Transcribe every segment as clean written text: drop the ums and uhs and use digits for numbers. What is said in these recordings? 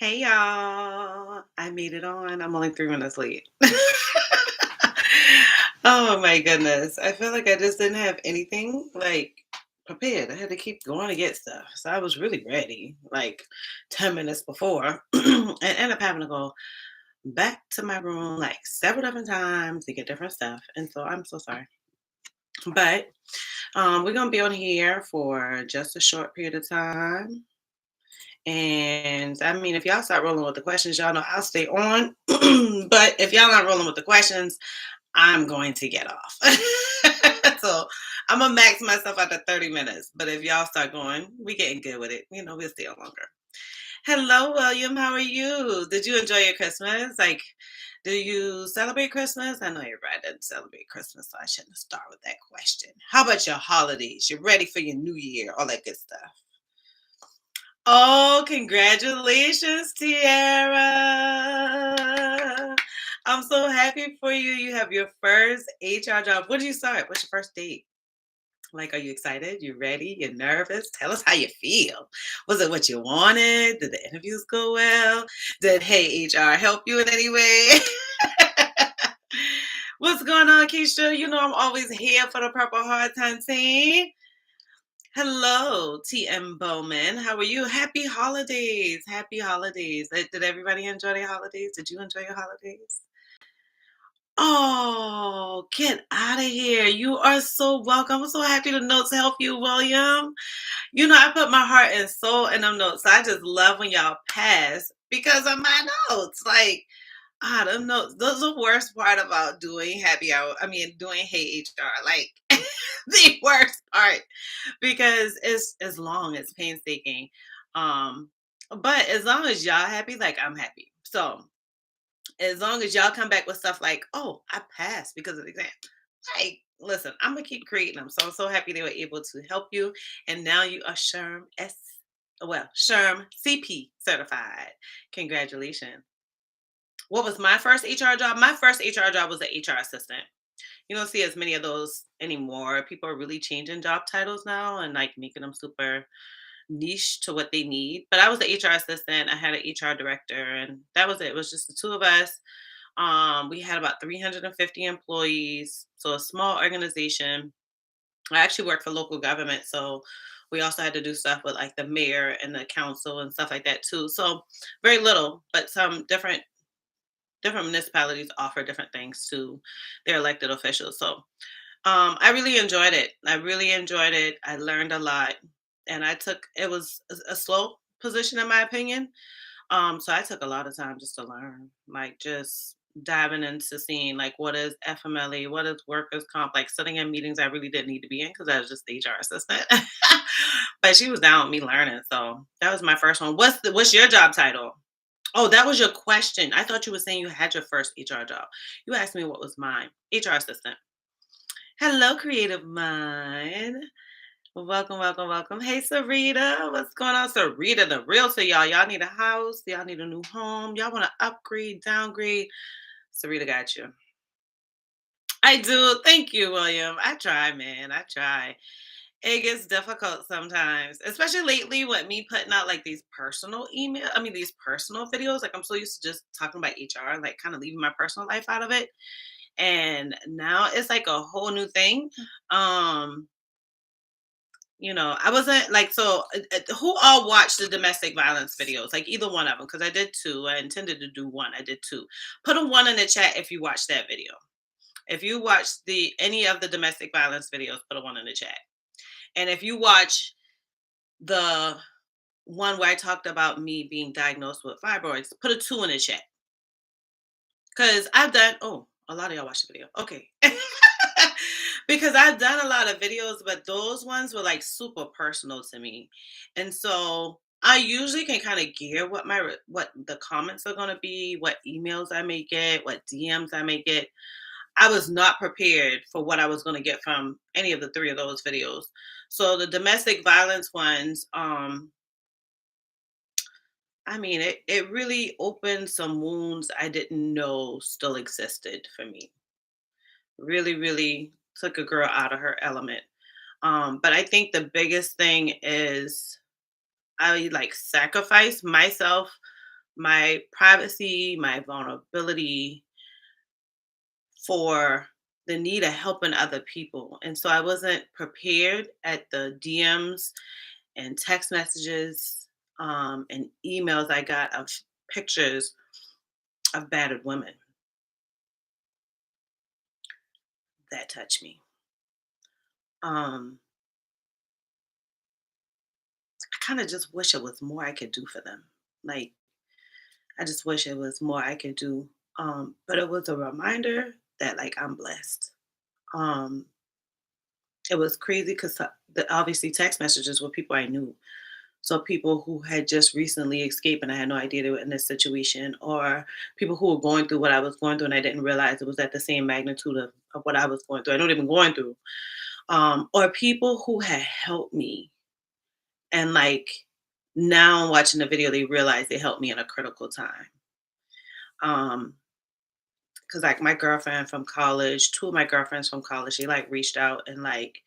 Hey y'all, I made it on. I'm only 3 minutes late. Oh my goodness. I feel like I just didn't have anything prepared. I had to keep going to get stuff. So I was really ready, like 10 minutes before, and ended up having to go back to my room like several different times to get different stuff. And so I'm so sorry. But we're gonna be on here for just a short period of time. And I mean, if y'all start rolling with the questions, y'all know I'll stay on. But if y'all not rolling with the questions, I'm going to get off. So I'm gonna max myself out to 30 minutes. But if y'all start going, we getting good with it. We'll stay on longer. Hello, William. How are you? Did you enjoy your Christmas? Do you celebrate Christmas? I know everybody doesn't celebrate Christmas, so I shouldn't start with that question. How about your holidays? You ready for your new year? All that good stuff. Oh, congratulations, Tiara. I'm so happy for you. You have your first HR job. What did you start? What's your first date? Like, are you excited? You ready? You're nervous? Tell us how you feel. Was it what you wanted? Did the interviews go well? Did Hey HR help you in any way? What's going on, Keisha? You know I'm always here for the Purple Heart team. Hello, TM Bowman. How are you? Happy holidays. Happy holidays. Did everybody enjoy their holidays? Did you enjoy your holidays? Oh, get out of here. You are so welcome. I'm so happy the notes help you, William. I put my heart and soul in them notes. So I just love when y'all pass because of my notes. Them notes. Those are the worst part about doing happy hour. I mean, doing Hey HR. The worst part because it's long, it's painstaking. Um, but as long as y'all happy, I'm happy. So as long as y'all come back with stuff like, oh, I passed because of the exam. Listen, I'm gonna keep creating them. So happy they were able to help you. And now you are SHRM CP certified. Congratulations. What was my first HR job? My first HR job was an HR assistant. You don't see as many of those anymore. People are really changing job titles now and making them super niche to what they need. But I was the HR assistant. I had an HR director, and that was it. It was just the two of us. We had about 350 employees, so a small organization. I actually worked for local government, so we also had to do stuff with the mayor and the council and stuff like that too. So very little, but some different municipalities offer different things to their elected officials. So I really enjoyed it. I really enjoyed it. I learned a lot, and it was a slow position in my opinion. So I took a lot of time just to learn, just diving into seeing what is FMLE, what is workers comp, sitting in meetings I really didn't need to be in because I was just the HR assistant. But she was down with me learning, so that was my first one. What's your job title? Oh, that was your question. I thought you were saying you had your first HR job. You asked me what was mine. HR assistant. Hello, creative mind. Welcome, welcome, welcome. Hey, Sarita. What's going on? Sarita, the realtor, y'all. Y'all need a house. Y'all need a new home. Y'all want to upgrade, downgrade. Sarita got you. I do. Thank you, William. I try, man. I try. It gets difficult sometimes, especially lately with me putting out these personal videos. I'm so used to just talking about HR, kind of leaving my personal life out of it. And now it's a whole new thing. I wasn't who all watched the domestic violence videos? Either one of them, because I did two. I intended to do one. I did two. Put a one in the chat if you watched that video. If you watched any of the domestic violence videos, put a one in the chat. And if you watch the one where I talked about me being diagnosed with fibroids, put a two in the chat. Because a lot of y'all watched the video. Okay. Because I've done a lot of videos, but those ones were super personal to me. And so I usually can kind of gear what the comments are going to be, what emails I may get, what DMs I may get. I was not prepared for what I was going to get from any of the three of those videos. So the domestic violence ones, it really opened some wounds I didn't know still existed for me. Really, really took a girl out of her element. But I think the biggest thing is I sacrificed myself, my privacy, my vulnerability for the need of helping other people. And so I wasn't prepared at the DMs and text messages and emails I got of pictures of battered women that touched me. Um, I kind of just wish it was more I could do for them. Like, I just wish it was more I could do. But it was a reminder that, like, I'm blessed. Um, it was crazy because the obviously text messages were people I knew. So people who had just recently escaped and I had no idea they were in this situation, or people who were going through what I was going through and I didn't realize it was at the same magnitude of what I was going through. I know they've been going through. Or people who had helped me and like now watching the video, they realize they helped me in a critical time. Um, because like my girlfriend from college, two of my girlfriends from college, they like reached out and like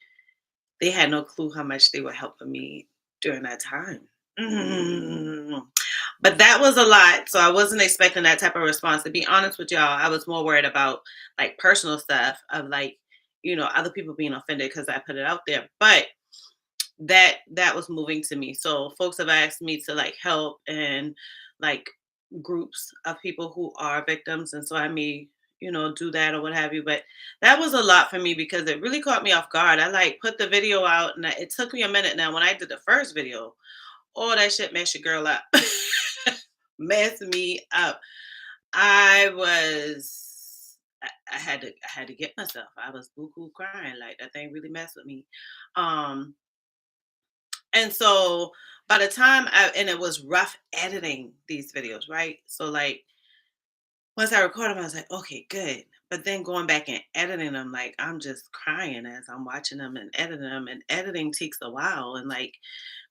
they had no clue how much they were helping me during that time. Mm. But that was a lot. So I wasn't expecting that type of response. To be honest with y'all, I was more worried about like personal stuff of like, other people being offended because I put it out there. But that was moving to me. So folks have asked me to like help and like groups of people who are victims. And so I may, do that or what have you. But that was a lot for me because it really caught me off guard. I like put the video out and it took me a minute now when I did the first video. Oh, that shit messed your girl up. Messed me up. I was I had to get myself. I was boo-hoo crying. Like that thing really messed with me. Um and so by the time and it was rough editing these videos, right? So like once I recorded them, I was like, okay, good. But then going back and editing them, like I'm just crying as I'm watching them and editing them. And editing takes a while. And like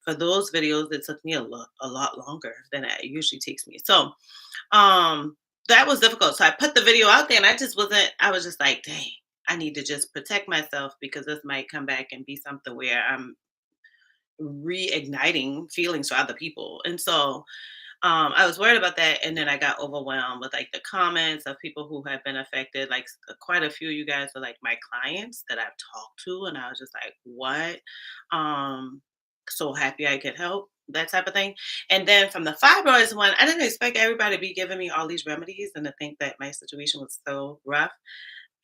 for those videos, it took me a lot longer than it usually takes me. So um that was difficult. So I put the video out there and I was just like, dang, I need to just protect myself because this might come back and be something where I'm reigniting feelings for other people. And so I was worried about that, and then I got overwhelmed with like the comments of people who have been affected. Like quite a few of you guys are like my clients that I've talked to, and I was just like, "What?" So happy I could help, that type of thing. And then from the fibroids one, I didn't expect everybody to be giving me all these remedies, and to think that my situation was so rough.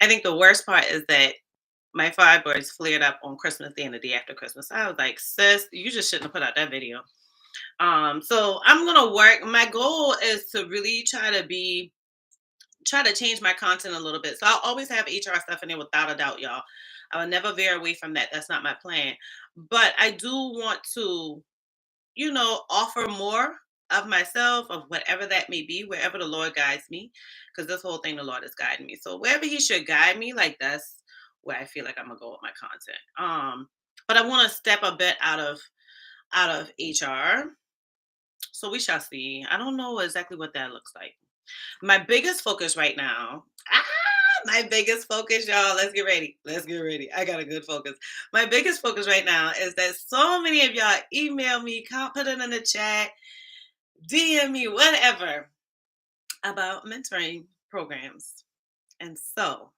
I think the worst part is that my fibroids flared up on Christmas Day and the day after Christmas. I was like, sis, you just shouldn't have put out that video. So I'm gonna work. My goal is to really try to change my content a little bit. So I'll always have HR stuff in there without a doubt, y'all. I will never veer away from that. That's not my plan. But I do want to, offer more of myself, of whatever that may be, wherever the Lord guides me. Because this whole thing, the Lord is guiding me. So wherever He should guide me, like that's where I feel like I'm gonna go with my content. But I want to step a bit out of HR. So we shall see. I don't know exactly what that looks like. My biggest focus right now, my biggest focus, y'all. Let's get ready. Let's get ready. I got a good focus. My biggest focus right now is that so many of y'all email me, put it in the chat, DM me, whatever, about mentoring programs. And so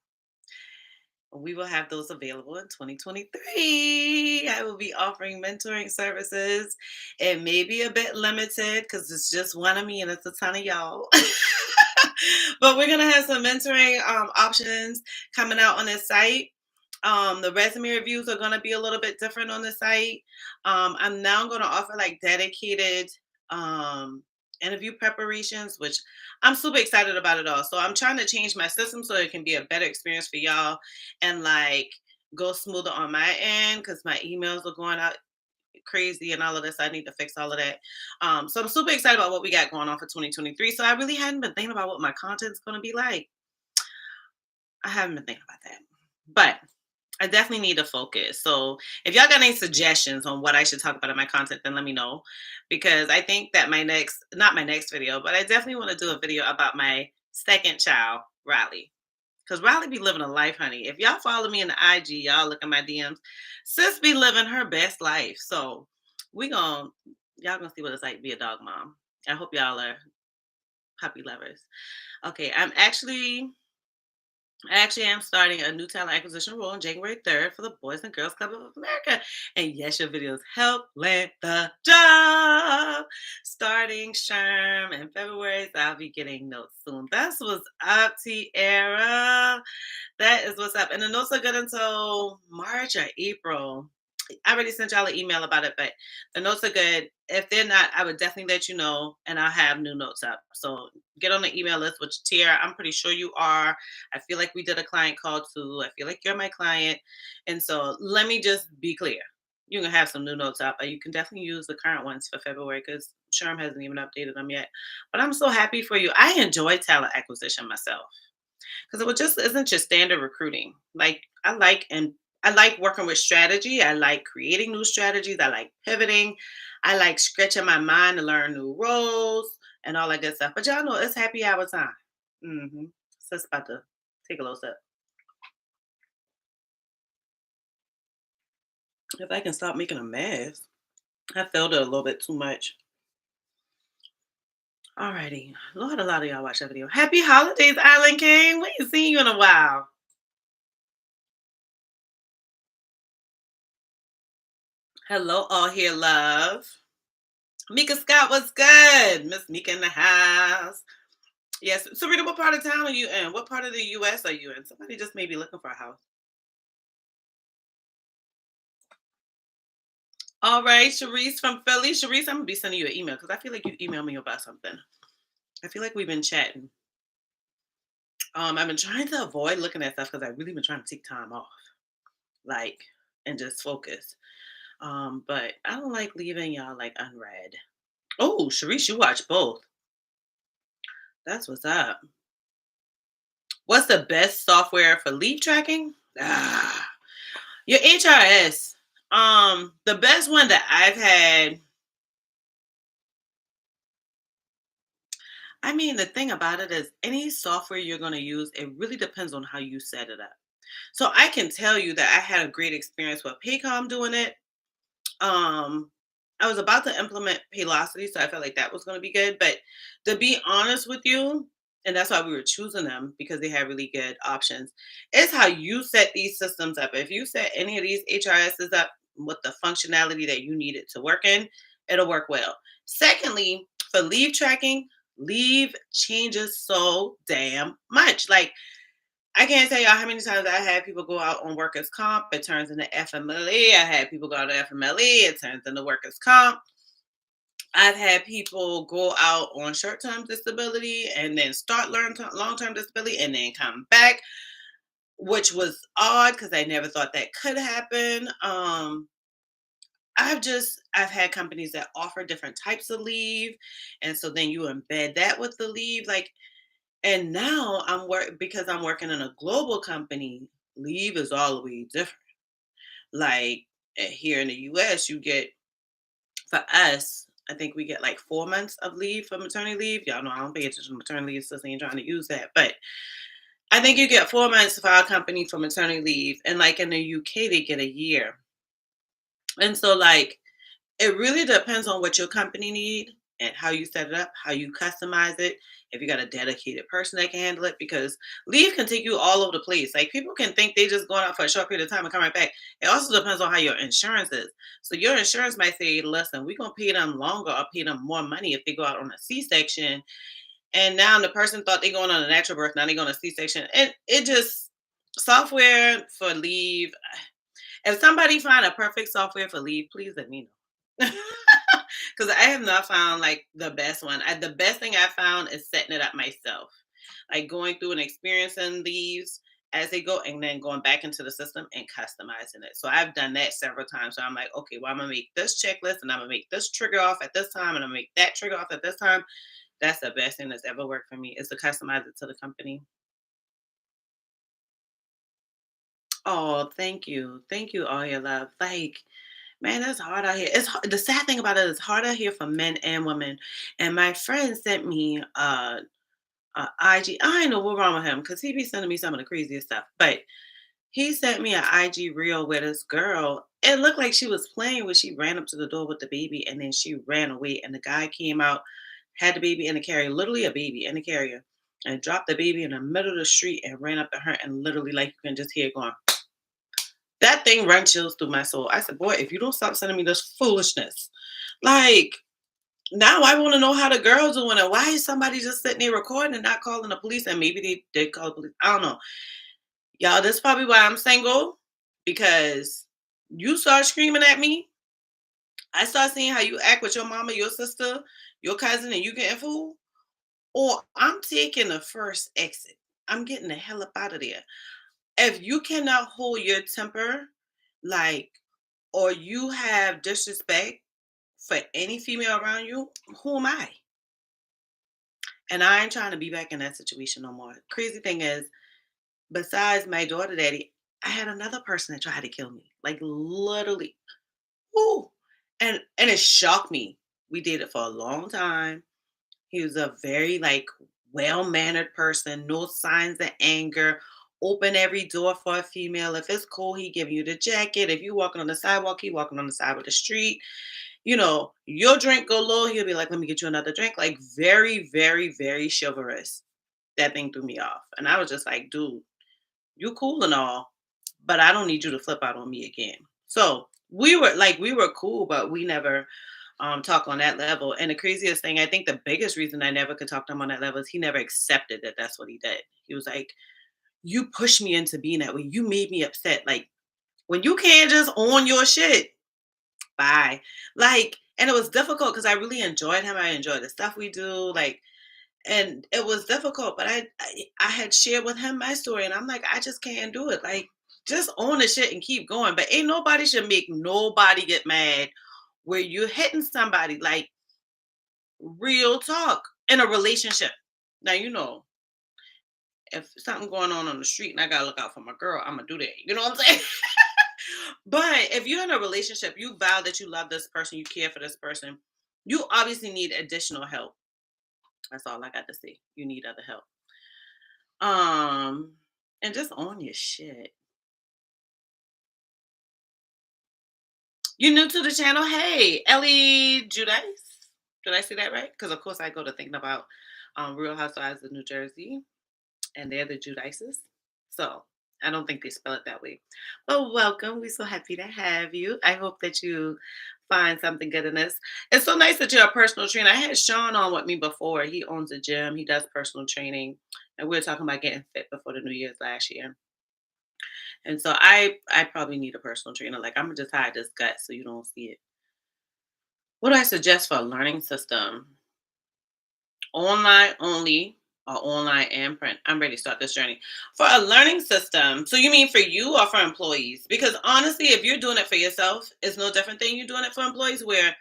we will have those available in 2023. I will be offering mentoring services. It may be a bit limited because it's just one of me and it's a ton of y'all. But we're gonna have some mentoring options coming out on this site. The resume reviews are gonna be a little bit different on the site. I'm now gonna offer like dedicated um, interview preparations, which I'm super excited about it all. So I'm trying to change my system so it can be a better experience for y'all and like go smoother on my end because my emails are going out crazy and all of this. I need to fix all of that. So I'm super excited about what we got going on for 2023. So I really hadn't been thinking about what my content's going to be like. I haven't been thinking about that, but I definitely need to focus. So if y'all got any suggestions on what I should talk about in my content, then let me know because I think that not my next video, but I definitely want to do a video about my second child, Riley. Because Riley be living a life, honey. If y'all follow me in the IG, y'all look at my DMs. Sis be living her best life. So y'all gonna see what it's like to be a dog mom. I hope y'all are puppy lovers. Okay, I actually am starting a new talent acquisition role on January 3rd for the Boys and Girls Club of America. And yes, your videos help land the job. Starting Sherm in February, so I'll be getting notes soon. That's what's up, Tiara. That is what's up. And the notes are good until March or April. I already sent y'all an email about it, but the notes are good. If they're not, I would definitely let you know, and I'll have new notes up. So get on the email list, which Tiara, I'm pretty sure you are. I feel like we did a client call too. I feel like you're my client, and so let me just be clear. You can have some new notes up, but you can definitely use the current ones for February because Sherm hasn't even updated them yet. But I'm so happy for you. I enjoy talent acquisition myself because it just isn't your standard recruiting. Like I like working with strategy. I like creating new strategies. I like pivoting. I like stretching my mind to learn new roles and all that good stuff. But y'all know it's happy hour time. So it's about to take a little sip. If I can stop making a mess. I felt it a little bit too much. Alrighty. Lord, a lot of y'all watch that video. Happy holidays, Island King. We ain't seen you in a while. Hello, all here, love. Mika Scott, what's good? Miss Mika in the house. Yes. Sarita, what part of town are you in? What part of the US are you in? Somebody just may be looking for a house. All right, Sharice from Philly. Sharice, I'm gonna be sending you an email because I feel like you emailed me about something. I feel like we've been chatting. I've been trying to avoid looking at stuff because I've really been trying to take time off, like, and just focus. But I don't like leaving y'all like unread. Oh, Sharice, you watch both. That's what's up. What's the best software for lead tracking? Your HRS. The best one that I've had. I mean, the thing about it is any software you're going to use, it really depends on how you set it up. So I can tell you that I had a great experience with Paycom doing it. Um, I was about to implement Paylocity, so I felt like that was going to be good. But to be honest with you, and that's why we were choosing them because they had really good options. It's how you set these systems up. If you set any of these HRSs up with the functionality that you need it to work in, it'll work well. Secondly, for leave tracking, leave changes so damn much. Like I can't tell y'all how many times I had people go out on workers' comp. It turns into FMLE. I had people go out to FMLE. It turns into workers' comp. I've had people go out on short-term disability and then start long-term disability and then come back, which was odd because I never thought that could happen. I've had companies that offer different types of leave, and so then you embed that with the leave, like. And now because I'm working in a global company. Leave is all the way different. Like here in the US, you get for us, I think we get like 4 months of leave for maternity leave. Y'all know I don't pay attention to maternity leave, so I ain't trying to use that. But I think you get 4 months for our company for maternity leave. And like in the UK, they get a year. And so like it really depends on what your company need and how you set it up, how you customize it. If you got a dedicated person that can handle it, because leave can take you all over the place. Like people can think they just going out for a short period of time and come right back. It also depends on how your insurance is. So your insurance might say, listen, we're gonna pay them longer or pay them more money if they go out on a C-section. And now the person thought they going on a natural birth, now they going on a C-section. And it just software for leave. If somebody find a perfect software for leave, please let me know. Because I have not found like the best one. The best thing I found is setting it up myself, like going through and experiencing these as they go, and then going back into the system and customizing it. So I've done that several times. So I'm like, okay, well I'm gonna make this checklist, and I'm gonna make this trigger off at this time, and I'm gonna make that trigger off at this time. That's the best thing that's ever worked for me is to customize it to the company. Oh, thank you, all your love. Like man, it's hard out here. The sad thing about it is hard out here for men and women. And my friend sent me IG. I know what's wrong with him because he be sending me some of the craziest stuff. But he sent me an IG reel with this girl. It looked like she was playing when she ran up to the door with the baby and then she ran away. And the guy came out had the baby in the carrier, literally a baby in the carrier, and dropped the baby in the middle of the street and ran up to her and literally, like, you can just hear it going. That thing run chills through my soul. I said, boy, if you don't stop sending me this foolishness, like, now I want to know how the girl's doing it. Why is somebody just sitting there recording and not calling the police? And maybe they did call the police. I don't know. Y'all, this is probably why I'm single, because you start screaming at me. I start seeing how you act with your mama, your sister, your cousin, and you getting food. Or I'm taking the first exit. I'm getting the hell up out of there. If you cannot hold your temper, like, or you have disrespect for any female around you, who am I? And I ain't trying to be back in that situation no more. Crazy thing is, besides my daughter daddy, I had another person that tried to kill me. Like, literally. Whoo. And it shocked me. We did it for a long time. He was a very, like, well-mannered person, no signs of anger, open every door for a female. If it's cold, he give you the jacket. If you walking on the sidewalk, he walking on the side of the street. Your drink go low, he'll be like, let me get you another drink. Like, very, very, very chivalrous. That thing threw me off. And I was just like, dude, you cool and all, but I don't need you to flip out on me again. So we were cool, but we never talk on that level. And the craziest thing, I think the biggest reason I never could talk to him on that level is he never accepted that that's what he did. He was like, you pushed me into being that way. You made me upset. Like, when you can't just own your shit, bye. Like, and it was difficult because I really enjoyed him. I enjoyed the stuff we do. Like, and it was difficult, but I had shared with him my story, and I'm like, I just can't do it. Like, just own the shit and keep going. But ain't nobody should make nobody get mad where you're hitting somebody. Like, real talk in a relationship. Now, if something going on the street and I gotta look out for my girl, I'm gonna do that. You know what I'm saying? But if you're in a relationship, you vow that you love this person, you care for this person, you obviously need additional help. That's all I got to say. You need other help. Um, and just own your shit. You new to the channel? Hey, Ellie Judice. Did I say that right? Because of course I go to thinking about Real Housewives of New Jersey, and they're the Judices. So I don't think they spell it that way. But welcome. We're so happy to have you. I hope that you find something good in this. It's so nice that you're a personal trainer. I had Sean on with me before. He owns a gym. He does personal training. And we were talking about getting fit before the New Year's last year. And so I probably need a personal trainer. Like, I'm gonna just hide this gut so you don't see it. What do I suggest for a learning system? Online only or online and print? I'm ready to start this journey. For a learning system, so you mean for you or for employees? Because honestly, if you're doing it for yourself, it's no different than you doing it for employees, where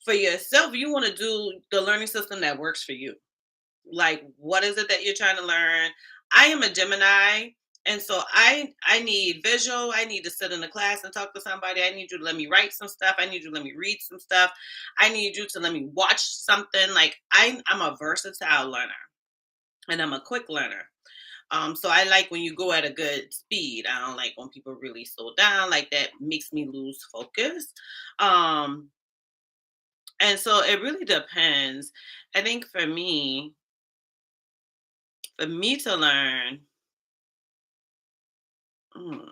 for yourself, you want to do the learning system that works for you. Like, what is it that you're trying to learn? I am a Gemini, and so I need visual. I need to sit in the class and talk to somebody. I need you to let me write some stuff. I need you to let me read some stuff. I need you to let me watch something. Like, I'm a versatile learner, and I'm a quick learner. So I like when you go at a good speed. I don't like when people really slow down. Like, that makes me lose focus. um and so it really depends. I think for me to learn. Mm.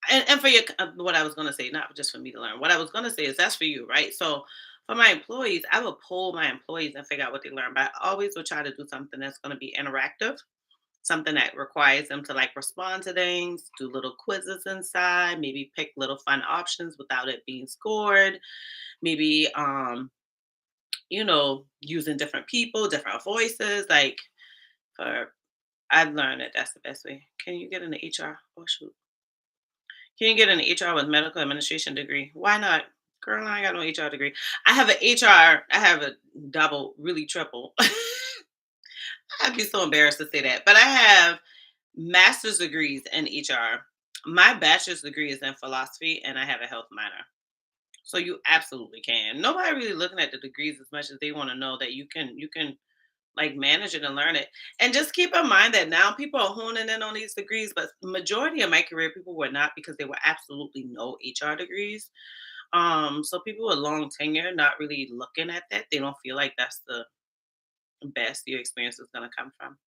And for your, what I was going to say, not just for me to learn, what I was going to say is that's for you, right? So for my employees, I will poll my employees and figure out what they learn, but I always will try to do something that's going to be interactive, something that requires them to, like, respond to things, do little quizzes inside, maybe pick little fun options without it being scored, maybe using different people, different voices. Like, for I've learned that that's the best way. Can you get an HR? Oh shoot. Can you get an HR with medical administration degree? Why not? Girl, I ain't got no HR degree. I have an HR, I have a double, really triple. I'd be so embarrassed to say that. But I have master's degrees in HR. My bachelor's degree is in philosophy, and I have a health minor. So you absolutely can. Nobody really looking at the degrees as much as they want to know that you can like manage it and learn it. And just keep in mind that now people are honing in on these degrees, but majority of my career people were not, because they were absolutely no HR degrees. So people with long tenure not really looking at that. They don't feel like that's best your experience is gonna come from.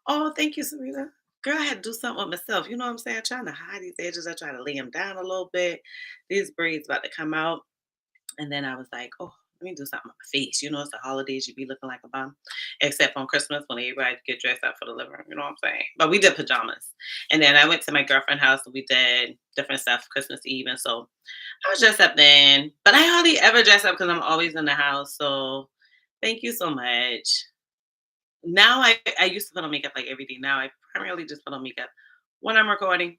Oh, thank you, Sarita. Girl, I had to do something with myself. You know what I'm saying? Trying to hide these edges. I try to lay them down a little bit. These braids about to come out. And then I was like, oh, let me do something with my face. You know, it's the holidays. You be looking like a bum. Except on Christmas when everybody get dressed up for the living room. You know what I'm saying? But we did pajamas. And then I went to my girlfriend's house and we did different stuff Christmas Eve. And so I was dressed up then. But I hardly ever dress up because I'm always in the house. So thank you so much. Now I used to put on makeup like every day. Now I primarily just put on makeup when I'm recording.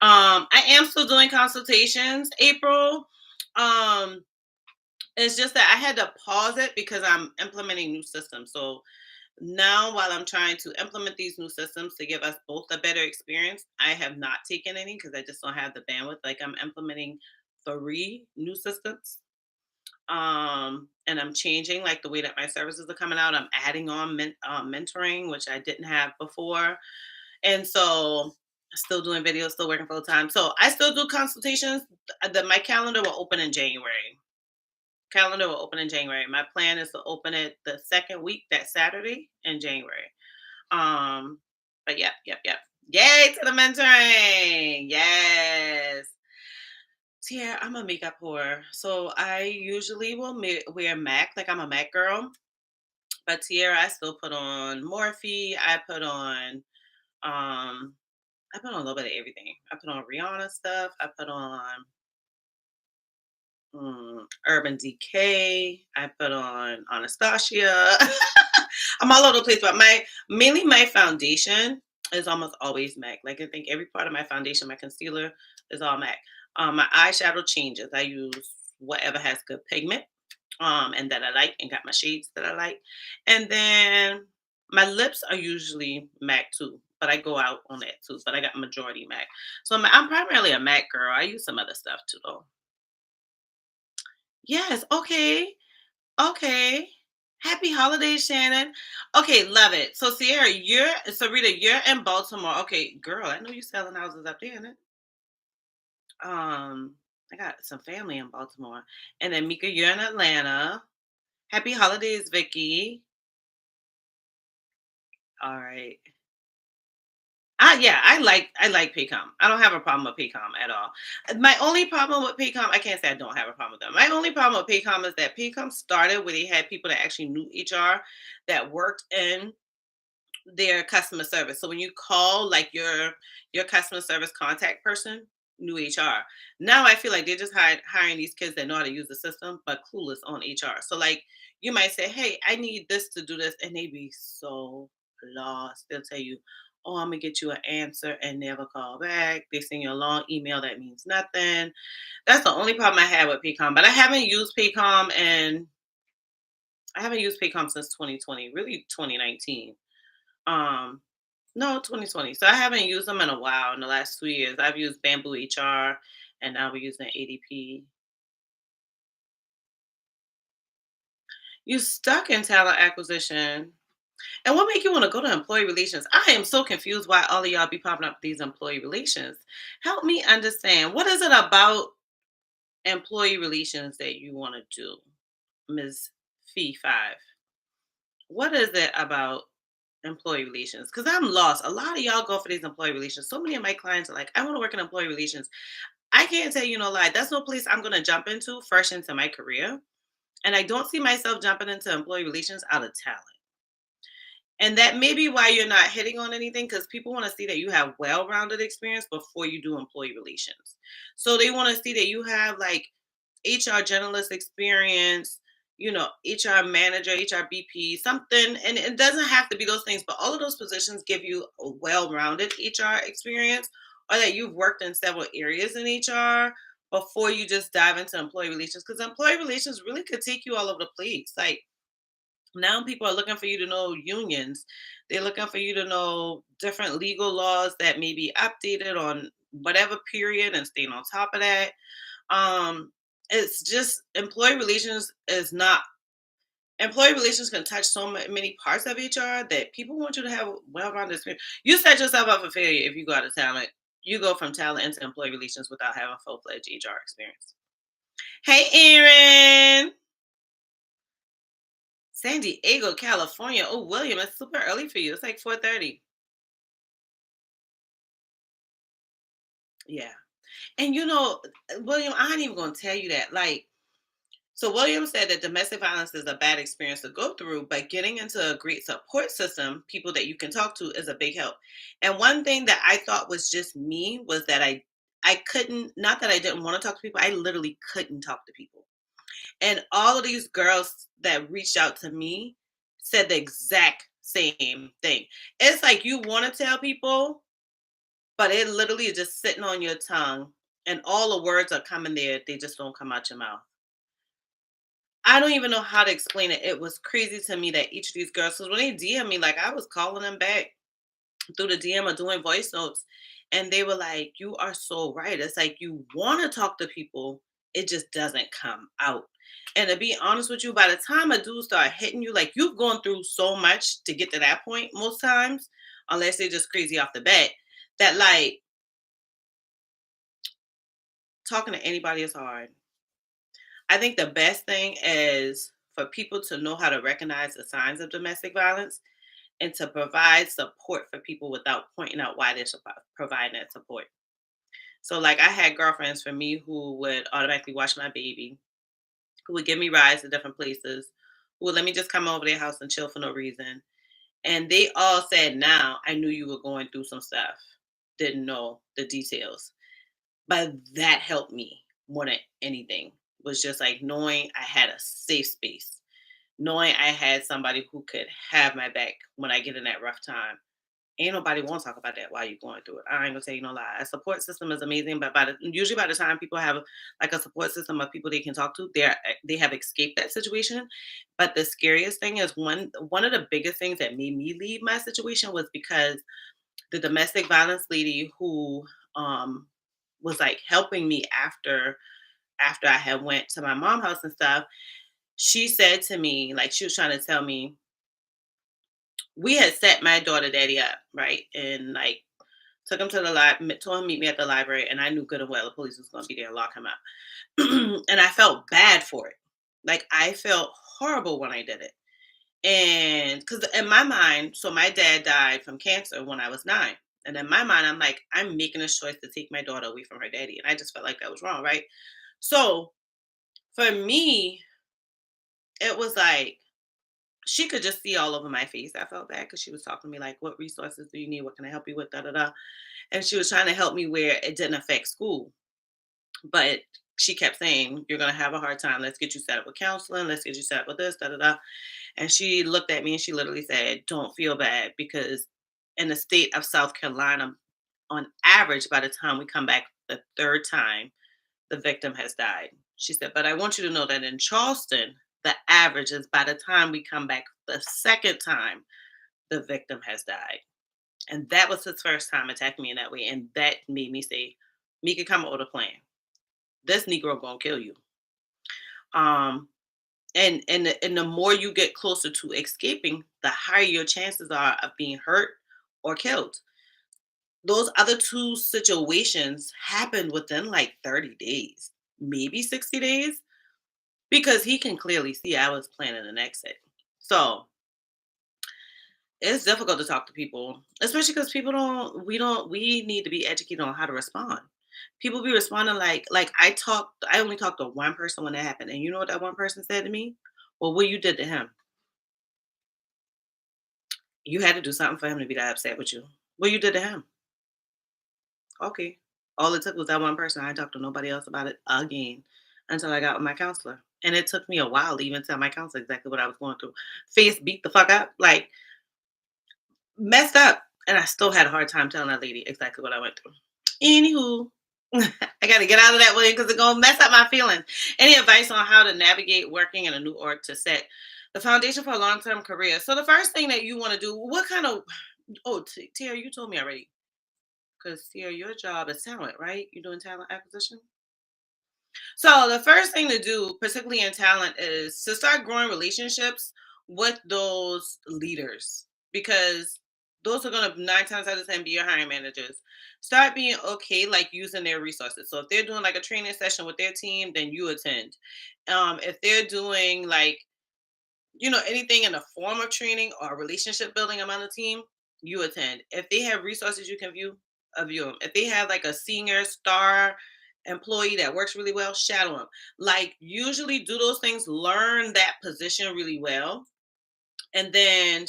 I am still doing consultations, April. Um, it's just that I had to pause it because I'm implementing new systems. So now, while I'm trying to implement these new systems to give us both a better experience, I have not taken any because I just don't have the bandwidth. Like I'm implementing 3 new systems, and I'm changing like the way that my services are coming out. I'm adding on mentoring, which I didn't have before, and so still doing videos, still working full time. So I still do consultations. My calendar will open in January. Calendar will open in January. My plan is to open it the second week, that Saturday in January. Um, but yep. Yay to the mentoring. Yes. So yeah, I'm a makeup whore. So I usually will wear MAC, like I'm a MAC girl. But Tierra, I still put on Morphe. Um I put on a little bit of everything. I put on Rihanna stuff. I put on Urban Decay. I put on Anastasia. I'm all over the place, but my foundation is almost always MAC. Like I think every part of my foundation, my concealer is all MAC. My eyeshadow changes. I use whatever has good pigment, and that I like, and got my shades that I like. And then my lips are usually MAC too, but I go out on that too. But I got majority MAC. So I'm primarily a MAC girl. I use some other stuff too, though. Yes. Okay. Okay. Happy holidays, Shannon. Okay, love it. So Sierra, Rita, you're in Baltimore. Okay, girl, I know you selling houses up there, innit? I got some family in Baltimore. And then Mika, you're in Atlanta. Happy holidays, Vicky. All right. Yeah, I like Paycom. I don't have a problem with Paycom at all. My only problem with Paycom, I can't say I don't have a problem with them. My only problem with Paycom is that Paycom started where they had people that actually knew HR that worked in their customer service. So when you call like your customer service contact person, new HR. Now I feel like they're just hiring these kids that know how to use the system, but clueless on HR. So like you might say, "Hey, I need this to do this," and they be so lost. They'll tell you, "Oh, I'm gonna get you an answer," and never call back. They send you a long email that means nothing. That's the only problem I had with Paycom. But I haven't used Paycom since 2020, really 2019. Um, no, 2020. So I haven't used them in a while. In the last 2 years, I've used Bamboo HR, and now we're using ADP. You stuck in talent acquisition. And what make you want to go to employee relations? I am so confused why all of y'all be popping up these employee relations. Help me understand. What is it about employee relations that you want to do, Ms. Fee 5? What is it about employee relations? Because I'm lost. A lot of y'all go for these employee relations. So many of my clients are like, I want to work in employee relations. I can't tell you no lie. That's no place I'm going to jump into fresh into my career. And I don't see myself jumping into employee relations out of talent. And that may be why you're not hitting on anything because people want to see that you have well rounded experience before you do employee relations. So they want to see that you have like HR generalist experience, HR manager, HRBP, something. And it doesn't have to be those things, but all of those positions give you a well rounded HR experience or that you've worked in several areas in HR before you just dive into employee relations. Because employee relations really could take you all over the place. Like, now people are looking for you to know unions. They're looking for you to know different legal laws that may be updated on whatever period and staying on top of that. Um, it's just employee relations can touch so many parts of HR that people want you to have well-rounded experience. You set yourself up for failure if you go out of talent. You go from talent into employee relations without having full-fledged HR experience. Hey, Erin. San Diego, California. Oh, William, it's super early for you. It's like 4:30. Yeah. And William, I ain't even gonna tell you that. Like, so William said that domestic violence is a bad experience to go through, but getting into a great support system, people that you can talk to, is a big help. And one thing that I thought was just me was that I couldn't, not that I didn't want to talk to people, I literally couldn't talk to people. And all of these girls that reached out to me said the exact same thing. It's like you want to tell people, but it literally is just sitting on your tongue, and all the words are coming there. They just don't come out your mouth. I don't even know how to explain it. It was crazy to me that each of these girls, because when they DM me, like I was calling them back through the DM or doing voice notes, and they were like, "You are so right." It's like you want to talk to people, it just doesn't come out. And to be honest with you, by the time a dude start hitting you, like you've gone through so much to get to that point most times, unless they're just crazy off the bat, that like talking to anybody is hard. I think the best thing is for people to know how to recognize the signs of domestic violence and to provide support for people without pointing out why they're providing that support. So, like, I had girlfriends for me who would automatically watch my baby, who would give me rides to different places, who would let me just come over their house and chill for no reason. And they all said, "Now I knew you were going through some stuff, didn't know the details." But that helped me more than anything, was just like knowing I had a safe space, knowing I had somebody who could have my back when I get in that rough time. Ain't nobody want to talk about that while you're going through it. I ain't gonna tell you no lie. A support system is amazing, but usually by the time people have like a support system of people they can talk to, they have escaped that situation. But the scariest thing is one of the biggest things that made me leave my situation was because the domestic violence lady who um was like helping me after I had went to my mom's house and stuff, she said to me, like she was trying to tell me, we had set my daughter daddy up, right? And like took him to the library, told him meet me at the library, and I knew good and well the police was gonna be there and lock him up. And I felt bad for it. Like I felt horrible when I did it. And because in my mind, so my dad died from cancer when I was 9. And in my mind, I'm like, I'm making a choice to take my daughter away from her daddy. And I just felt like that was wrong, right? So for me, it was like she could just see all over my face. I felt bad because she was talking to me like, "What resources do you need? What can I help you with?" Da da da. And she was trying to help me where it didn't affect school, but she kept saying, "You're gonna have a hard time. Let's get you set up with counseling. Let's get you set up with this, da da da." And she looked at me and she literally said, "Don't feel bad because in the state of South Carolina, on average, by the time we come back the third time, the victim has died." She said, "But I want you to know that in Charleston, the average is by the time we come back the second time, the victim has died." And that was his first time attacking me in that way. And that made me say, "Mika, come up with a plan. This Negro gonna kill you." Um, and the more you get closer to escaping, the higher your chances are of being hurt or killed. Those other two situations happened within like 30 days, maybe 60 days, because he can clearly see I was planning an exit. So it's difficult to talk to people, especially because people we need to be educated on how to respond. People be responding like I only talked to one person when that happened. And you know what that one person said to me? "Well, what you did to him, you had to do something for him to be that upset with you. What you did to him." Okay. All it took was that one person. I talked to nobody else about it again until I got with my counselor. And it took me a while to even tell my counselor exactly what I was going through. Face beat the fuck up, like messed up. And I still had a hard time telling that lady exactly what I went through. Anywho, I got to get out of that way because it's going to mess up my feelings. Any advice on how to navigate working in a new org to set the foundation for a long term career? So, the first thing that you want to do, what kind of, oh, Tia, you told me already. Because Tia, your job is talent, right? You're doing talent acquisition. So the first thing to do, particularly in talent, is to start growing relationships with those leaders because those are going to 9 times out of 10 be your hiring managers. Start being okay, like using their resources. So if they're doing like a training session with their team, then you attend. If they're doing like anything in the form of training or relationship building among the team, you attend. If they have resources you can view them. If they have like a senior star employee that works really well, shadow them. Like usually do those things, learn that position really well, and then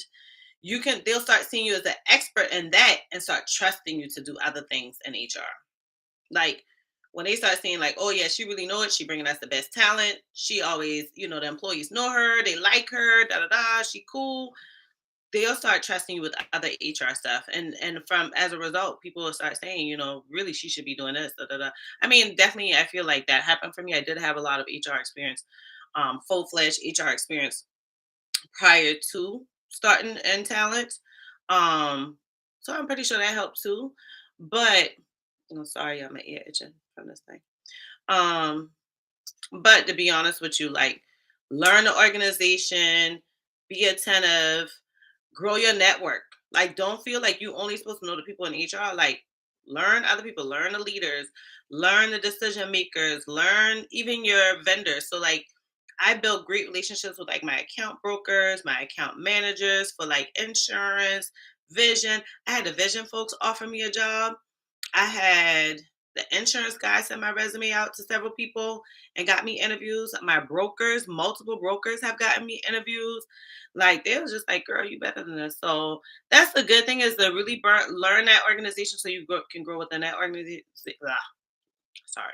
they'll start seeing you as an expert in that and start trusting you to do other things in HR. Like when they start seeing like, oh yeah, she really know it. She bringing us the best talent. She always, the employees know her. They like her. Da da da. She cool. They'll start trusting you with other HR stuff, and from as a result, people will start saying, really, she should be doing this. Da, da, da. I mean, definitely, I feel like that happened for me. I did have a lot of HR experience, full fledged HR experience prior to starting in talent. Um, so I'm pretty sure that helped too. But I'm sorry, I'm my ear itching from this thing. Um, but to be honest with you, like learn the organization, be attentive, grow your network. Like don't feel like you only supposed to know the people in HR. Like learn other people, learn the leaders, learn the decision makers, learn even your vendors. So like I built great relationships with like my account brokers, my account managers for like insurance, vision. I had the vision folks offer me a job. I had the insurance guy send my resume out to several people and got me interviews. My brokers, multiple brokers have gotten me interviews. Like they was just like, girl, you better than this. So that's the good thing is to really learn that organization so you can grow within that organization. Sorry.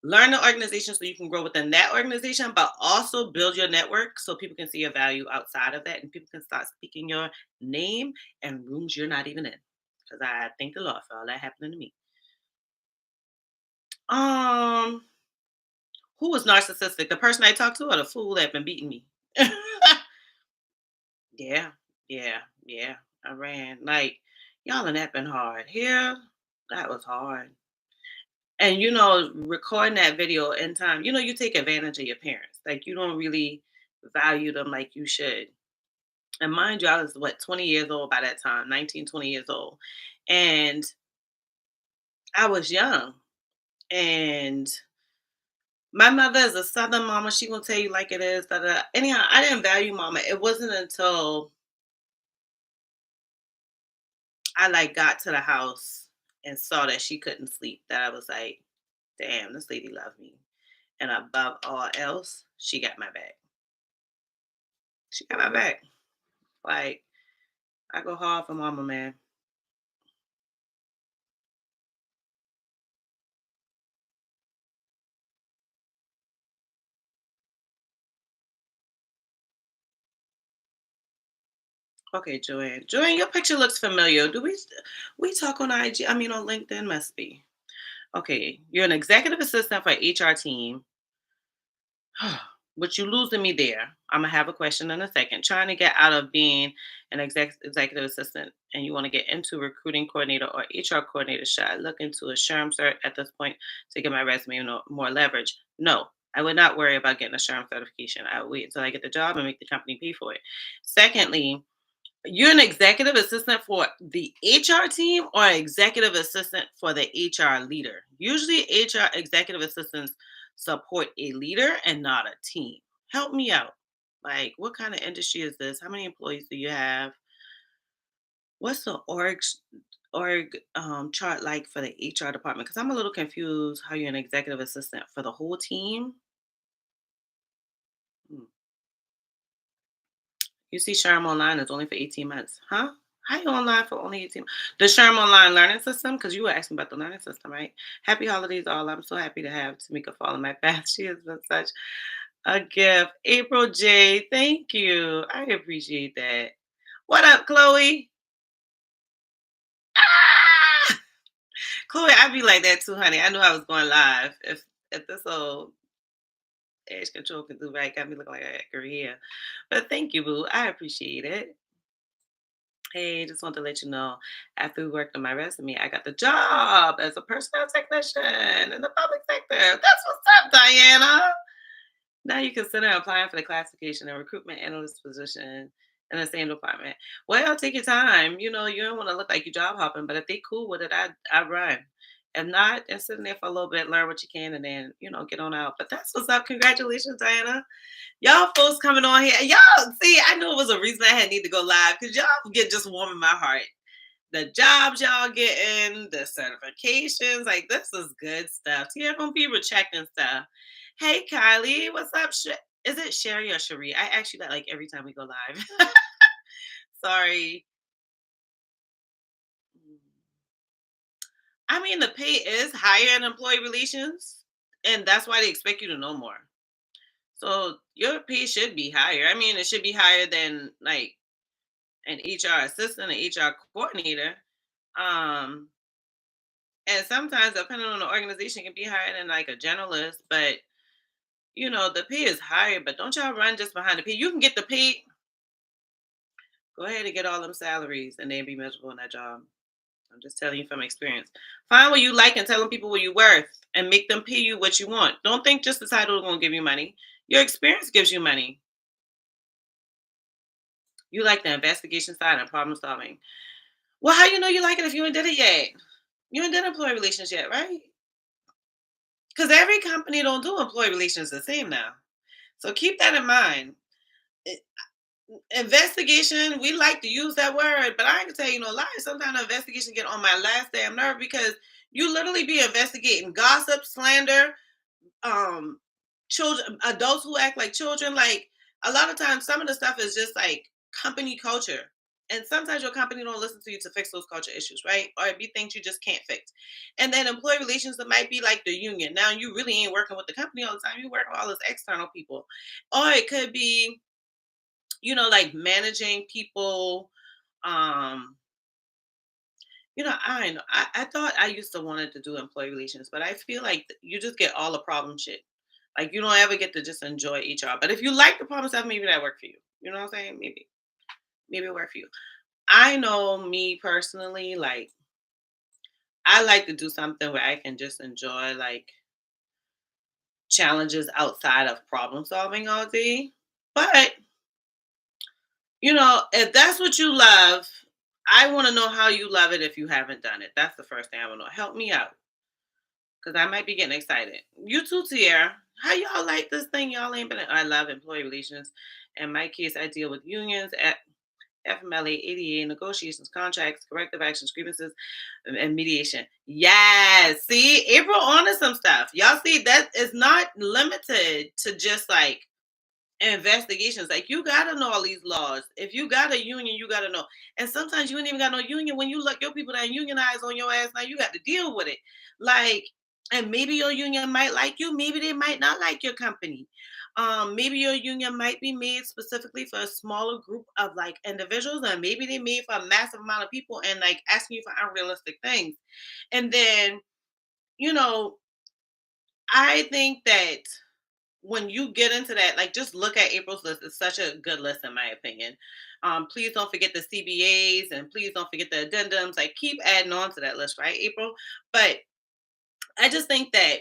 Learn the organization so you can grow within that organization, but also build your network so people can see your value outside of that and people can start speaking your name in rooms you're not even in. Because I thank the Lord for all that happening to me. Um, who was narcissistic? The person I talked to or the fool that been beating me? Yeah, yeah. I ran. Like, y'all and that been hard. Here, that was hard. And recording that video in time, you take advantage of your parents. Like you don't really value them like you should. And mind you, I was 20 years old by that time, 19, 20 years old. And I was young. And my mother is a Southern mama. She gonna tell you like it is. Da, da, da. Anyhow, I didn't value mama. It wasn't until I like got to the house and saw that she couldn't sleep that I was like, damn, this lady loved me. And above all else, she got my back. She got my back. Like I go hard for mama, man. Okay, Joanne. Joanne, your picture looks familiar. Do we talk on IG? I mean on LinkedIn must be. Okay, you're an executive assistant for HR team. But you losing me there. I'm gonna have a question in a second. Trying to get out of being an executive assistant, and you want to get into recruiting coordinator or HR coordinator. Should I look into a SHRM cert at this point to get my resume more leverage? No, I would not worry about getting a SHRM certification. I would wait until I get the job and make the company pay for it. Secondly, you're an executive assistant for the HR team or executive assistant for the HR leader. Usually, HR executive assistants support a leader and not a team. Help me out. Like, what kind of industry is this? How many employees do you have? What's the org chart like for the HR department? Because I'm a little confused how you're an executive assistant for the whole team. Hmm. You see Sherm Online is only for 18 months. Huh? How you online for only 18 months? The Sherm Online learning system? Because you were asking about the learning system, right? Happy holidays, all. I'm so happy to have Tamika fall in my path. She has been such a gift. April J, thank you. I appreciate that. What up, Chloe? Ah! Chloe, I'd be like that too, honey. I knew I was going live. If this old edge control can do right, got me looking like I got career. But thank you, boo. I appreciate it. Hey, just want to let you know, after we worked on my resume, I got the job as a personnel technician in the public sector. That's what's up, Diana. Now you consider applying for the classification and recruitment analyst position in the same department. Well, take your time. You don't want to look like you job hopping, but if they cool with it, I run. If not, then sit in there for a little bit, learn what you can, and then, get on out. But that's what's up. Congratulations, Diana. Y'all folks coming on here. Y'all, see, I knew it was a reason I had need to go live because y'all get just warming my heart. The jobs y'all getting, the certifications, like this is good stuff. To hear from people checking stuff. Hey, Kylie, what's up? Is it Sherry or Cherie? I ask you that like every time we go live. Sorry. I mean, the pay is higher in employee relations, and that's why they expect you to know more. So your pay should be higher. I mean, it should be higher than like an HR assistant, an HR coordinator. Um, and sometimes, depending on the organization, it can be higher than like a generalist. But the pay is higher. But don't y'all run just behind the pay. You can get the pay. Go ahead and get all them salaries, and then be miserable in that job. I'm just telling you from experience. Find what you like and tell them people what you're worth and make them pay you what you want. Don't think just the title is going to give you money. Your experience gives you money. You like the investigation side and problem solving. Well, how you know you like it if you ain't did it yet? You ain't done employee relations yet, right? Because every company don't do employee relations the same now. So keep that in mind. I- Investigation, we like to use that word, but I can tell you no lie. Sometimes the investigation get on my last damn nerve because you literally be investigating gossip, slander, um, children, adults who act like children. Like a lot of times, some of the stuff is just like company culture, and sometimes your company don't listen to you to fix those culture issues, right? Or it be things you just can't fix. And then employee relations, that might be like the union. Now you really ain't working with the company all the time. You work with all those external people, or it could be like managing people. Um, I know. I thought I used to wanted to do employee relations, but I feel like you just get all the problem shit. Like you don't ever get to just enjoy HR. But if you like the problem stuff, maybe that work for you. You know what I'm saying? Maybe it work for you. I know me personally, like I like to do something where I can just enjoy like challenges outside of problem solving all day. But if that's what you love, I want to know how you love it if you haven't done it. That's the first thing I want to know. Help me out because I might be getting excited. You too, Tierra. How y'all like this thing? Y'all ain't been. I love employee relations. In my case, I deal with unions at FMLA, ADA, negotiations, contracts, corrective actions, grievances, and mediation. Yes. See, April onto some stuff. Y'all see, that is not limited to just like investigations. Like you gotta know all these laws. If you got a union, you gotta know. And sometimes you ain't even got no union. When you look your people that unionize on your ass, now you got to deal with it. Like, and maybe your union might like you, maybe they might not like your company. Maybe your union might be made specifically for a smaller group of like individuals, and maybe they made for a massive amount of people and like asking you for unrealistic things. And then, you know, I think that when you get into that, like just look at April's list. It's such a good list, in my opinion. Please don't forget the CBAs and please don't forget the addendums. Like keep adding on to that list, right, April? But I just think that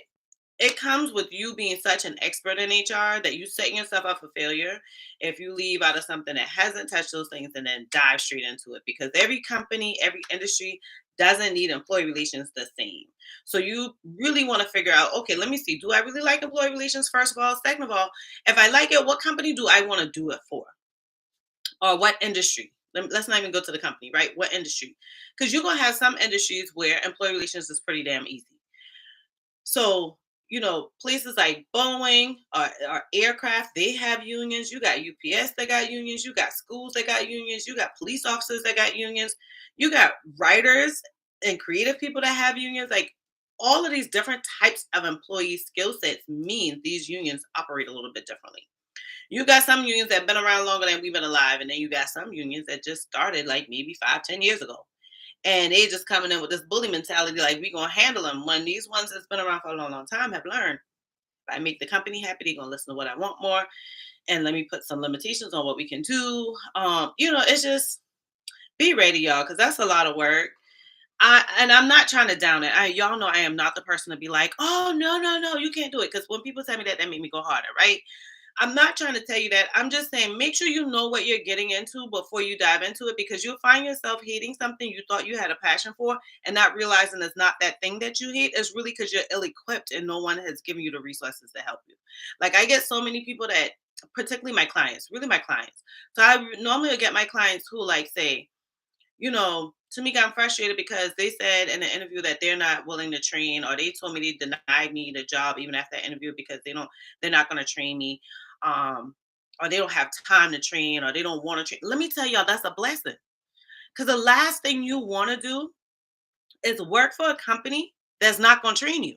it comes with you being such an expert in HR that you setting yourself up for failure if you leave out of something that hasn't touched those things and then dive straight into it. Because every company, every industry doesn't need employee relations the same. So you really want to figure out, okay, let me see, do I really like employee relations first of all? Second of all, if I like it, what company do I want to do it for? Or what industry? Let's not even go to the company, right? What industry? Because you're going to have some industries where employee relations is pretty damn easy. So, places like Boeing or aircraft, they have unions. You got UPS that got unions. You got schools that got unions. You got police officers that got unions. You got writers and creative people that have unions. Like all of these different types of employee skill sets mean these unions operate a little bit differently. You got some unions that have been around longer than we've been alive, and then you got some unions that just started like maybe 5, 10 years ago. And they just coming in with this bully mentality, like we gonna handle them. When these ones that's been around for a long, long time have learned, if I make the company happy, they're gonna listen to what I want more. And let me put some limitations on what we can do. It's just be ready, y'all, because that's a lot of work. I'm not trying to down it. Y'all know I am not the person to be like, oh no, no, no, you can't do it. Because when people tell me that, that make me go harder, right? I'm not trying to tell you that. I'm just saying make sure you know what you're getting into before you dive into it, because you'll find yourself hating something you thought you had a passion for and not realizing it's not that thing that you hate. It's really because you're ill equipped and no one has given you the resources to help you. Like I get so many people that, particularly my clients, really my clients. So normally will get my clients who like say, Tamika, I'm frustrated because they said in the interview that they're not willing to train, or they told me they denied me the job even after that interview because they're not going to train me, um, or they don't have time to train, or they don't want to train. Let me tell y'all, that's a blessing, because the last thing you want to do is work for a company that's not going to train you.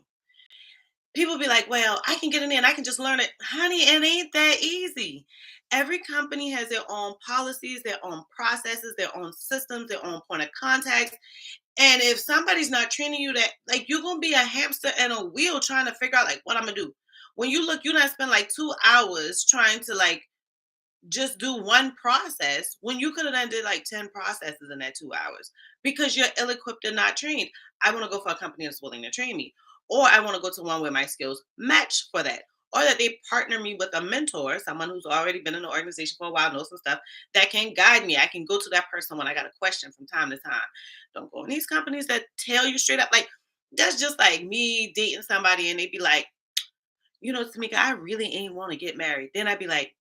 People be like, well, I can get in there and I can just learn it. Honey, it ain't that easy. Every company has their own policies, their own processes, their own systems, their own point of contact. And if somebody's not training you, that like you're gonna be a hamster in a wheel trying to figure out like what I'm gonna do. When you look, you not spend like 2 hours trying to like just do one process when you could have done did like 10 processes in that 2 hours because you're ill-equipped and not trained. I want to go for a company that's willing to train me, or I want to go to one where my skills match for that, or that they partner me with a mentor, someone who's already been in the organization for a while, knows some stuff that can guide me. I can go to that person when I got a question from time to time. Don't go in these companies that tell you straight up like that's just like me dating somebody and they be like, Tamika, I really ain't want to get married. Then I'd be like,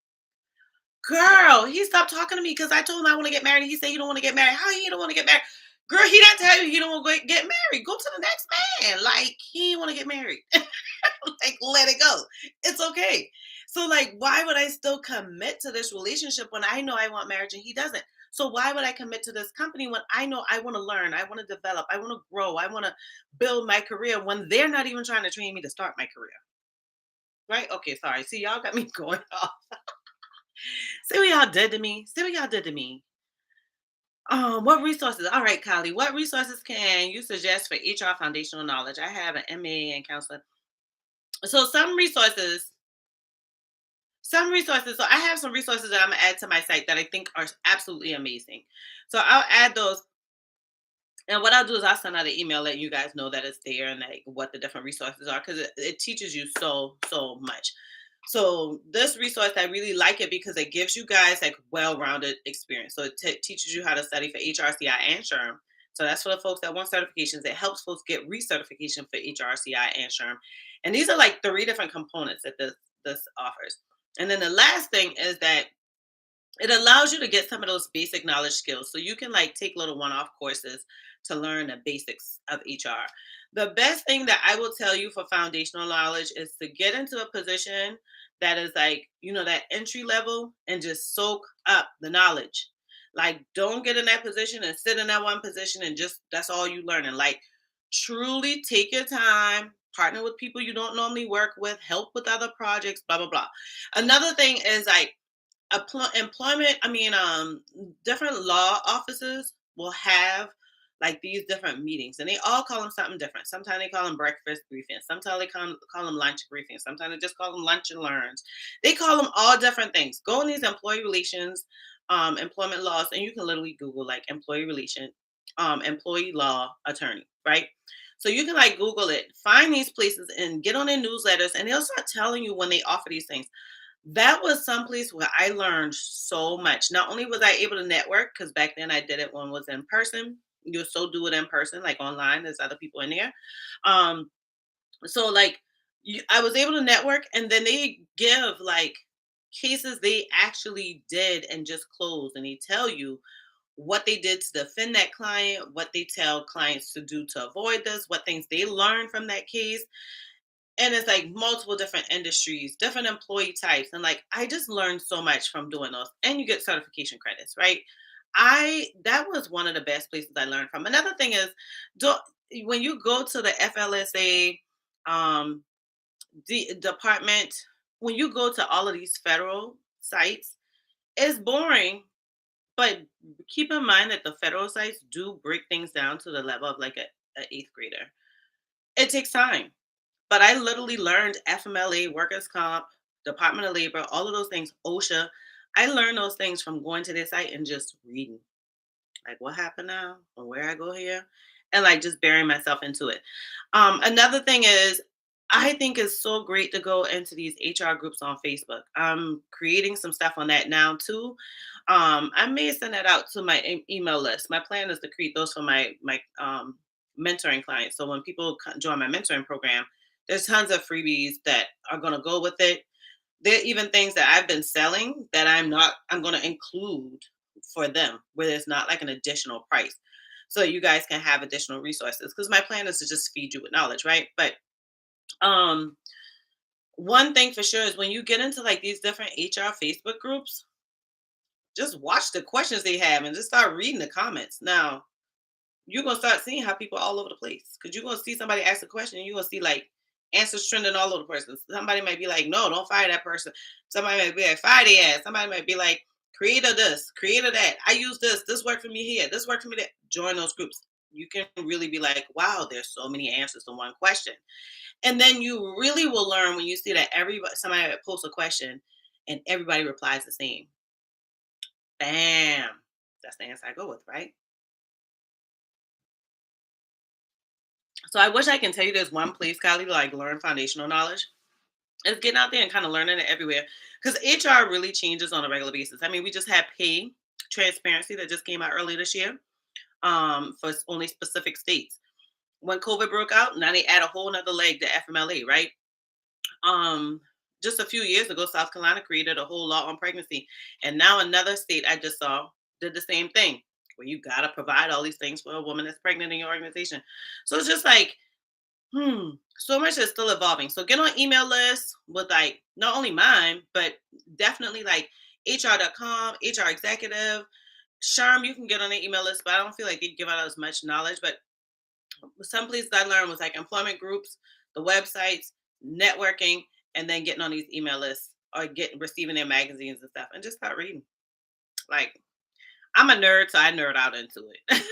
girl, he stopped talking to me because I told him I want to get married. He said he don't want to get married. How he don't want to get married? Girl, he didn't tell you he don't want to get married. Go to the next man. Like he didn't want to get married. Like let it go. It's okay. So like, why would I still commit to this relationship when I know I want marriage and he doesn't? So why would I commit to this company when I know I want to learn, I want to develop, I want to grow, I want to build my career when they're not even trying to train me to start my career? Right? Okay, sorry. See, y'all got me going off. See what y'all did to me? See what y'all did to me? What resources? All right, Kylie. What resources can you suggest for HR foundational knowledge? I have an MA in counseling. So some resources. So I have some resources that I'm gonna add to my site that I think are absolutely amazing. So I'll add those. And what I'll do is I'll send out an email letting you guys know that it's there and like what the different resources are, because it teaches you so much. So this resource, I really like it because it gives you guys like well-rounded experience. So it teaches you how to study for HRCI and SHRM. So that's for the folks that want certifications. It helps folks get recertification for HRCI and SHRM. And these are like three different components that this offers. And then the last thing is that it allows you to get some of those basic knowledge skills. So you can like take little one-off courses to learn the basics of HR. The best thing that I will tell you for foundational knowledge is to get into a position that is like, that entry level and just soak up the knowledge. Like, don't get in that position and sit in that one position and just that's all you learn. And like, truly take your time, partner with people you don't normally work with, help with other projects, blah, blah, blah. Another thing is like, employment, different law offices will have like these different meetings and they all call them something different. Sometimes they call them breakfast briefings, sometimes they call them lunch briefings, sometimes they just call them lunch and learns. They call them all different things. Go in these employee relations, employment laws, and you can literally Google like employee law attorney, right? So you can like Google it, find these places and get on their newsletters, and they'll start telling you when they offer these things. That was someplace where I learned so much. Not only was I able to network, because back then I did it when it was in person. You still do it in person, like online. There's other people in there. Um, so like I was able to network, and then they give like cases they actually did and just closed, and they tell you what they did to defend that client, what they tell clients to do to avoid this, what things they learned from that case. And it's like multiple different industries, different employee types. And like I just learned so much from doing those. And you get certification credits, right? I That was one of the best places I learned from. Another thing is do when you go to the FLSA um department, when you go to all of these federal sites, it's boring. But keep in mind that the federal sites do break things down to the level of like a eighth grader. It takes time. But I literally learned FMLA, workers' comp, Department of Labor, all of those things, OSHA. I learned those things from going to their site and just reading. Like what happened now? Or where I go here? And like just burying myself into it. Another thing is I think it's so great to go into these HR groups on Facebook. I'm creating some stuff on that now too. I may send that out to my email list. My plan is to create those for my mentoring clients. So when people join my mentoring program, there's tons of freebies that are going to go with it. There are even things that I've been selling that I'm going to include for them, where there's not like an additional price. So you guys can have additional resources, because my plan is to just feed you with knowledge, right? But um one thing for sure is when you get into like these different HR Facebook groups, just watch the questions they have and just start reading the comments. Now, you're gonna start seeing how people are all over the place, because you're gonna see somebody ask a question and you're gonna see like answers trending all over the person. Somebody might be like, no, don't fire that person. Somebody might be like, fire the ass. Somebody might be like, create a this, create a that. I use this worked for me here, this worked for me there. Join those groups. You can really be like, wow, there's so many answers to one question. And then you really will learn when you see that everybody somebody posts a question and everybody replies the same. Bam. That's the answer I go with, right? So I wish I can tell you there's one place, Kylie, to like learn foundational knowledge. It's getting out there and kind of learning it everywhere. Because HR really changes on a regular basis. I mean, we just had pay transparency that just came out earlier this year, for only specific states. When COVID broke out, now they add a whole nother leg to FMLA, right? um just a few years ago, South Carolina created a whole law on pregnancy, and now another state I just saw did the same thing, where you got to provide all these things for a woman that's pregnant in your organization. So it's just like, so much is still evolving. So get on email lists with like not only mine, but definitely like hr.com, HR executive, Sharm. You can get on the email list, but I don't feel like they give out as much knowledge. But some places I learned was like employment groups, the websites, networking, and then getting on these email lists or getting receiving their magazines and stuff, and just start reading. Like, I'm a nerd, so I nerd out into it.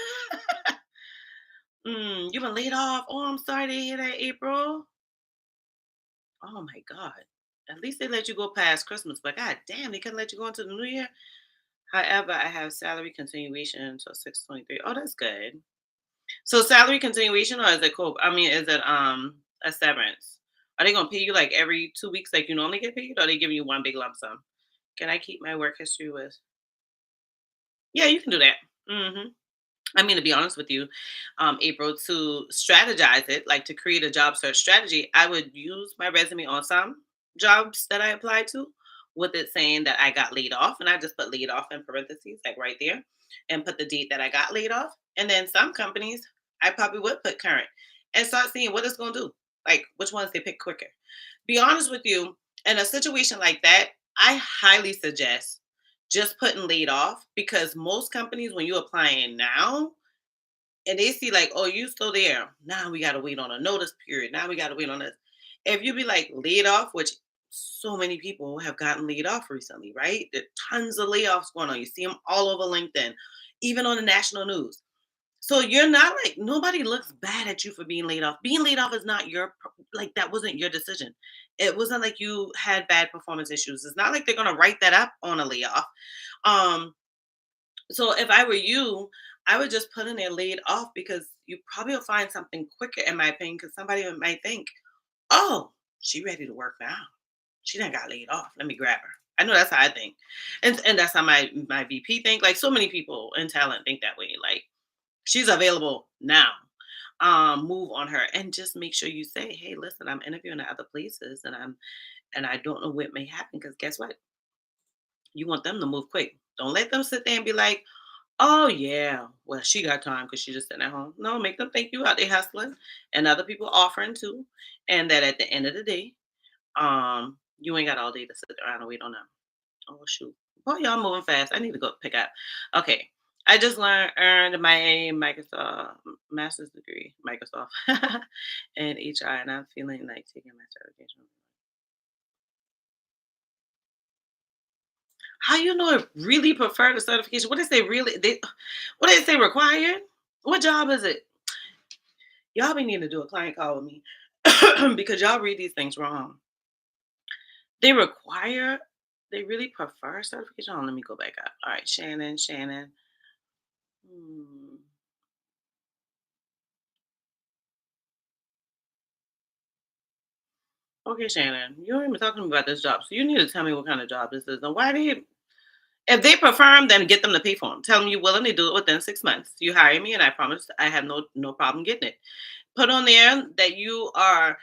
You been laid off? Oh, I'm sorry to hear that, April. Oh my God. At least they let you go past Christmas, but God damn, they couldn't let you go into the new year. However, I have salary continuation until 6/23. Oh, that's good. So salary continuation, or is it cool? I mean, is it a severance? Are they gonna pay you like every 2 weeks like you normally get paid, or are they giving you one big lump sum? Can I keep my work history with? Yeah, you can do that. I mean, to be honest with you, April, to strategize it, like to create a job search strategy, I would use my resume on some jobs that I applied to, with it saying that I got laid off, and I just put laid off in parentheses, like right there, and put the date that I got laid off. And then some companies, I probably would put current and start seeing what it's going to do, like which ones they pick quicker. Be honest with you, in a situation like that, I highly suggest just putting laid off, because most companies, when you're applying now, and they see like, oh, you still there. Now we gotta wait on a notice period. Now we gotta wait on this. If you be like laid off, which so many people have gotten laid off recently, right? There are tons of layoffs going on. You see them all over LinkedIn, even on the national news. So you're not like, nobody looks bad at you for being laid off. Being laid off is not like, that wasn't your decision. It wasn't like you had bad performance issues. It's not like they're gonna write that up on a layoff. Um, so if I were you, I would just put in there laid off, because you probably will find something quicker, in my opinion, because somebody might think, oh, she ready to work now. She done got laid off. Let me grab her. I know that's how I think. And that's how my VP think. Like so many people in talent think that way. Like, she's available now. Move on her, and just make sure you say, hey, listen, I'm interviewing at other places, and I don't know what may happen, because guess what? You want them to move quick. Don't let them sit there and be like, oh yeah, well she got time because she just sitting at home. No, make them think you out there hustling, and other people offering too, and that at the end of the day, you ain't got all day to sit around and wait on them. Oh shoot, boy, y'all moving fast. I need to go pick up. Okay, I just earned my Microsoft master's degree, Microsoft, in HR, and I'm feeling like taking my certification. How you know it really prefer the certification? What they say really? What they say required? What job is it? Y'all be needing to do a client call with me, because y'all read these things wrong. They require, they really prefer certification. Let me go back up. All right, Shannon. Hmm. Okay, Shannon, you ain't been talking to me about this job, so you need to tell me what kind of job this is and why do you. If they prefer them, then get them to pay for them. Tell them you're willing to do it within 6 months. You hire me, and I promise I have no problem getting it. Put on there that you are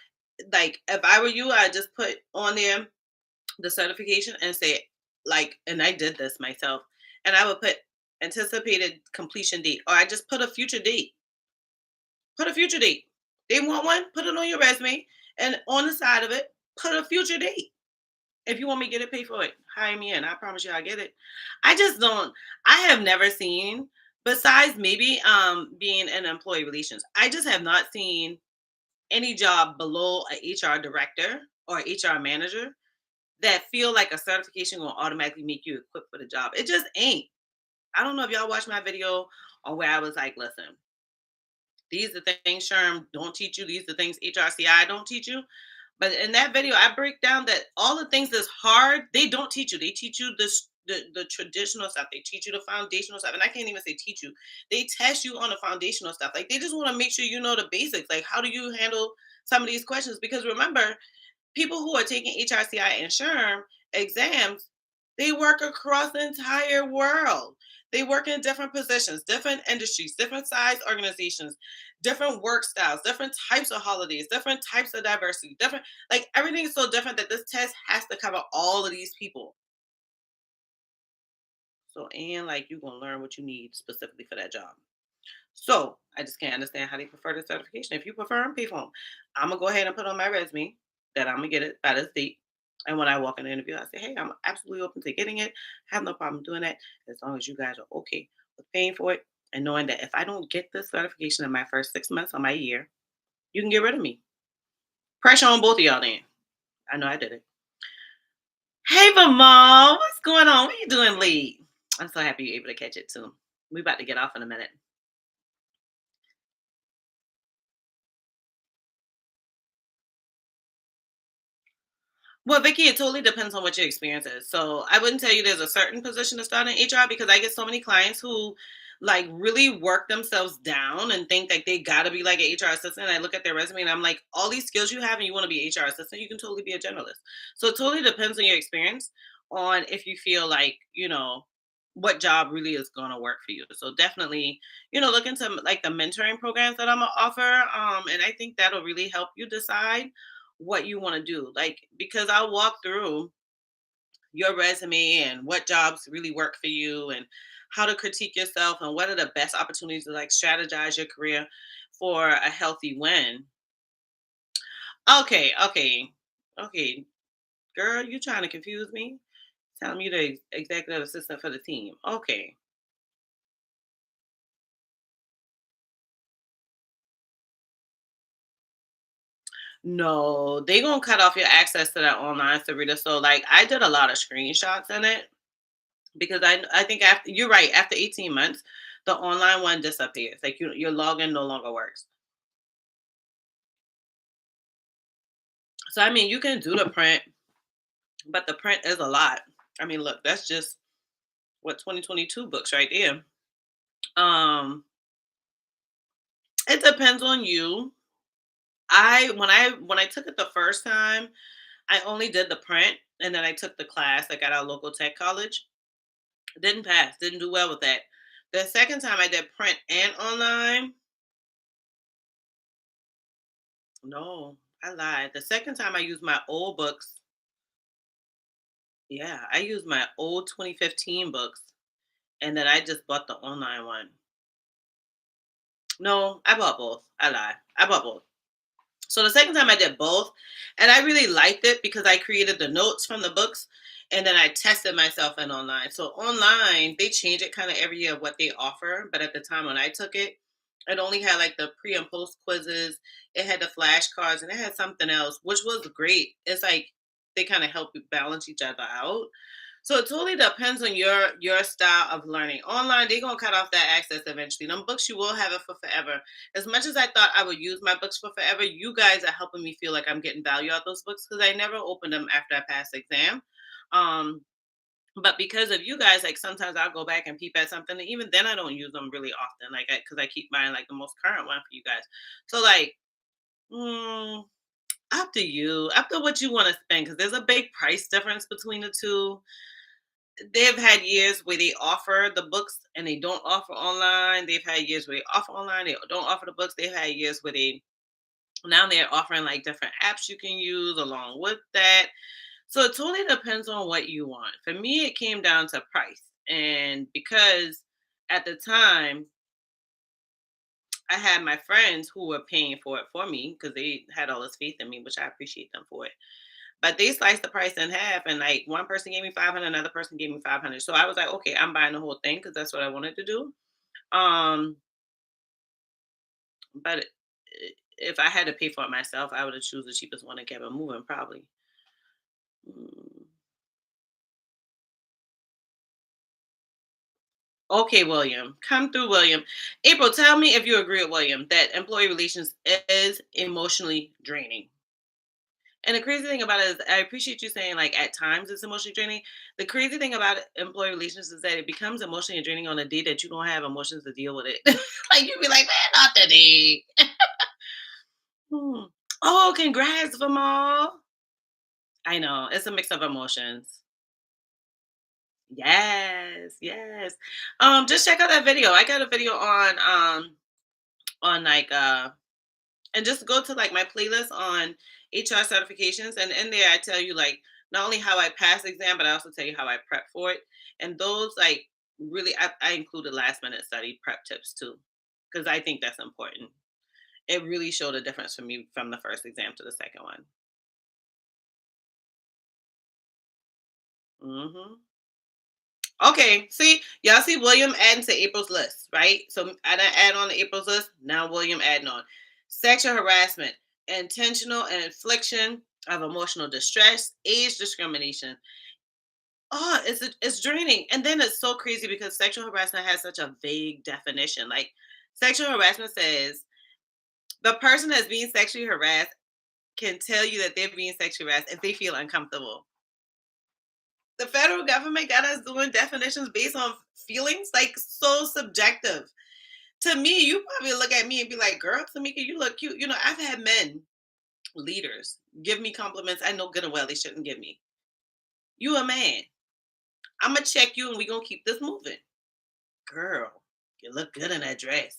like. If I were you, I just put on there the certification and say like. And I did this myself, and I would put anticipated completion date, or I just put a future date. Put a future date. They want one, put it on your resume, and on the side of it, put a future date. If you want me to get it, pay for it. Hire me in. I promise you I'll get it. I just don't I have never seen, besides maybe being in employee relations, I just have not seen any job below a HR director or HR manager that feel like a certification will automatically make you equipped for the job. It just ain't. I don't know if y'all watched my video on where I was like, listen, these are the things Sherm don't teach you. These are the things HRCI don't teach you. But in that video, I break down that all the things that's hard, they don't teach you. They teach you this the traditional stuff. They teach you the foundational stuff. And I can't even say teach you. They test you on the foundational stuff. Like they just want to make sure you know the basics. Like how do you handle some of these questions? Because remember, people who are taking HRCI and SHRM exams, they work across the entire world. They work in different positions, different industries, different size organizations, different work styles, different types of holidays, different types of diversity, different like everything is so different that this test has to cover all of these people. So and like you're gonna learn what you need specifically for that job. So I just can't understand how they prefer the certification. If you prefer them, pay for them. I'm gonna go ahead and put on my resume that I'm gonna get it by this date. And when I walk in the interview, I say, "Hey, I'm absolutely open to getting it. Have no problem doing that as long as you guys are okay with paying for it and knowing that if I don't get this certification in my first 6 months of my year, you can get rid of me. Pressure on both of y'all then. I know I did it. Hey, Mom, what's going on? What are you doing late? I'm so happy you're able to catch it too. We about to get off in a minute. Well, Vicky, it totally depends on what your experience is. So I wouldn't tell you there's a certain position to start in HR because I get so many clients who like really work themselves down and think like they gotta be like an HR assistant. I look at their resume and I'm like, all these skills you have and you want to be an HR assistant, you can totally be a generalist. So it totally depends on your experience on if you feel like, what job really is gonna work for you. So definitely, look into like the mentoring programs that I'm gonna offer. And I think that'll really help you decide what you want to do. Like, because I'll walk through your resume and what jobs really work for you and how to critique yourself and what are the best opportunities to like strategize your career for a healthy win. Okay, okay, okay. Girl, you trying to confuse me? Telling me the executive assistant for the team. Okay. No, they gonna cut off your access to that online Sarita. So like I did a lot of screenshots in it because I think after you're right, after 18 months, the online one disappears. Like your login no longer works. So I mean you can do the print, but the print is a lot. I mean, look, that's just what 2022 books right there. Um, it depends on you. When I took it the first time, I only did the print and then I took the class like at our local tech college. Didn't pass, didn't do well with that. The second time I did print and online, no, I lied. The second time I used my old books. Yeah, I used my old 2015 books, and then I just bought the online one. No, I bought both. I lied. I bought both. So the second time I did both, and I really liked it because I created the notes from the books, and then I tested myself in online. So online, they change it kind of every year what they offer, but at the time when I took it, it only had like the pre and post quizzes. It had the flashcards, and it had something else, which was great. It's like they kind of help you balance each other out. So it totally depends on your style of learning. Online, they're gonna cut off that access eventually. Them books you will have it for forever. As much as I thought I would use my books for forever, you guys are helping me feel like I'm getting value out those books because I never opened them after I passed the exam. Um, but because of you guys, like sometimes I'll go back and peep at something, and even then I don't use them really often, like because I keep buying like the most current one for you guys. So like, mm, Up to you, up to what you want to spend, because there's a big price difference between the two. They've had years where they offer the books and they don't offer online. They've had years where they offer online, they don't offer the books. They've had years where they now they're offering like different apps you can use along with that. So it totally depends on what you want. For me, it came down to price. And because at the time I had my friends who were paying for it for me because they had all this faith in me, which I appreciate them for it. But they sliced the price in half, and like one person gave me 500, another person gave me 500. So I was like, okay, I'm buying the whole thing because that's what I wanted to do. Um, but if I had to pay for it myself, I would have choose the cheapest one and kept it moving, probably. Mm. Okay, William, come through, William. April, tell me if you agree with William that employee relations is emotionally draining. And the crazy thing about it is, I appreciate you saying like at times it's emotionally draining. The crazy thing about employee relations is that it becomes emotionally draining on a day that you don't have emotions to deal with it. Like you be like, man, not today. Hmm. Oh, congrats, Vamal. I know it's a mix of emotions. Yes, yes. Just check out that video. I got a video on like and just go to like my playlist on HR certifications, and in there I tell you like not only how I passed the exam, but I also tell you how I prep for it. And those like really, I included last minute study prep tips too, because I think that's important. It really showed a difference for me from the first exam to the second one. Hmm. Okay, see, y'all see William adding to April's list, right? So I done add on to April's list. Now William adding on sexual harassment, intentional and infliction of emotional distress, age discrimination. Oh, it's draining, and then it's so crazy because sexual harassment has such a vague definition. Like sexual harassment says the person that's being sexually harassed can tell you that they're being sexually harassed if they feel uncomfortable. The federal government got us doing definitions based on feelings, like so subjective. To me, you probably look at me and be like, "Girl, Tamika, you look cute." You know, I've had men, leaders, give me compliments I know good and well they shouldn't give me. You a man. I'm gonna check you, and we gonna keep this moving. Girl, you look good in that dress.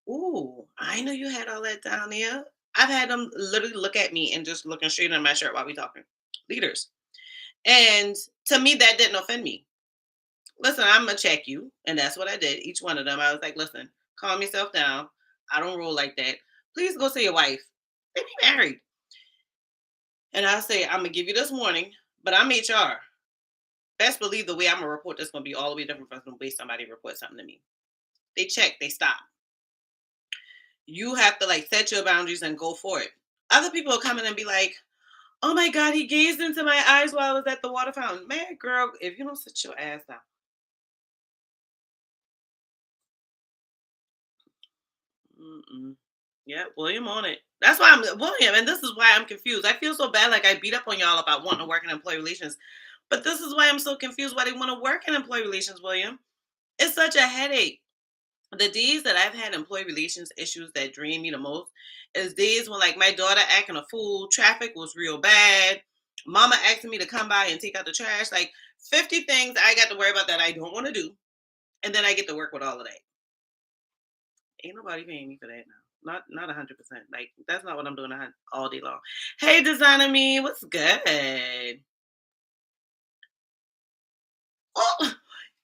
Ooh, I know you had all that down there. I've had them literally look at me and just looking straight in my shirt while we talking. Leaders. And to me, that didn't offend me. Listen, I'm gonna check you, and that's what I did. Each one of them, I was like, listen, calm yourself down. I don't roll like that. Please go see your wife. They be married. And I say, I'm gonna give you this warning, but I'm HR. Best believe the way I'm gonna report this gonna be all the way different from the way somebody reports something to me. They check, they stop. You have to like set your boundaries and go for it. Other people will come in and be like, oh my God, he gazed into my eyes while I was at the water fountain. Man, girl, if you don't sit your ass down. Mm-mm. Yeah, William on it. That's why I'm William, and this is why I'm confused. I feel so bad, like I beat up on y'all about wanting to work in employee relations, but this is why I'm so confused. Why they want to work in employee relations, William? It's such a headache. The days that I've had employee relations issues that drain me the most is days when, like, my daughter acting a fool, traffic was real bad, mama asking me to come by and take out the trash, like 50 things I got to worry about that I don't want to do, and then I get to work with all of that. Ain't nobody paying me for that now. Not 100%. Like that's not what I'm doing all day long. Hey, designer me, what's good? Oh,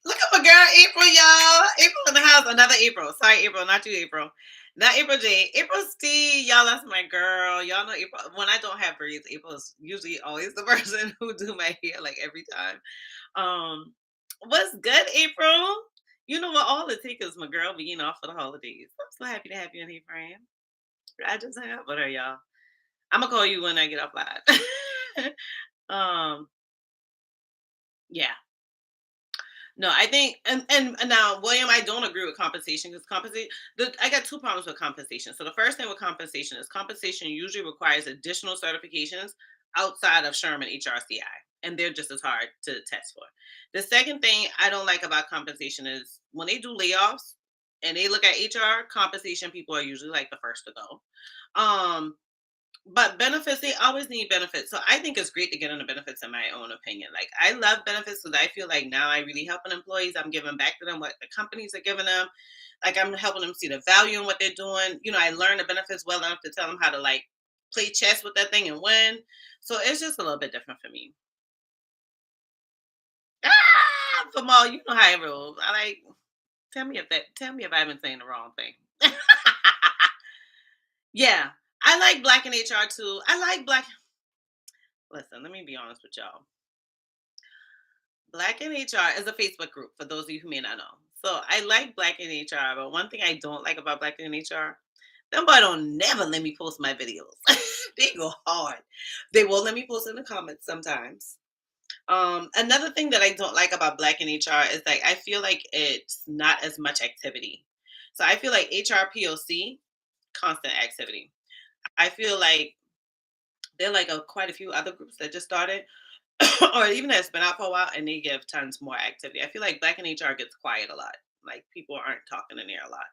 look at my girl April, y'all. April in the house. Another April. Sorry, April, not you, April. Not April J. April Steve, y'all. That's my girl. Y'all know April. When I don't have braids, April is usually always the person who do my hair like every time. Um, what's good, April? You know what? All it takes is my girl being off for the holidays. I'm so happy to have you in here, friend. I just hung up with her, y'all. I'm gonna call you when I get off live. um, yeah. No, I think, and now, William, I don't agree with compensation because compensation. I got two problems with compensation. So the first thing with compensation is compensation usually requires additional certifications outside of Sherman HRCI, and they're just as hard to test for. The second thing I don't like about compensation is when they do layoffs and they look at HR compensation, people are usually like the first to go. Um, But benefits, they always need benefits. So I think it's great to get into benefits in my own opinion. Like I love benefits because I feel like now I really helping employees. I'm giving back to them what the companies are giving them. Like I'm helping them see the value in what they're doing. I learn the benefits well enough to tell them how to like play chess with that thing and win. So it's just a little bit different for me. From all you know how it rolls. I like tell me if I've been saying the wrong thing. Yeah. I like black in HR too. I like black. Listen, let me be honest with y'all. Black in HR is a Facebook group for those of you who may not know. So I like Black in HR, but one thing I don't like about Black in HR, them boy don't never let me post my videos. They go hard. They will let me post in the comments sometimes. Another thing that I don't like about Black in HR is like I feel like it's not as much activity. So I feel like HR POC, constant activity. I feel like there are like quite a few other groups that just started or even that's been out for a while and they give tons more activity. I feel like Black in HR gets quiet a lot. Like people aren't talking in there a lot.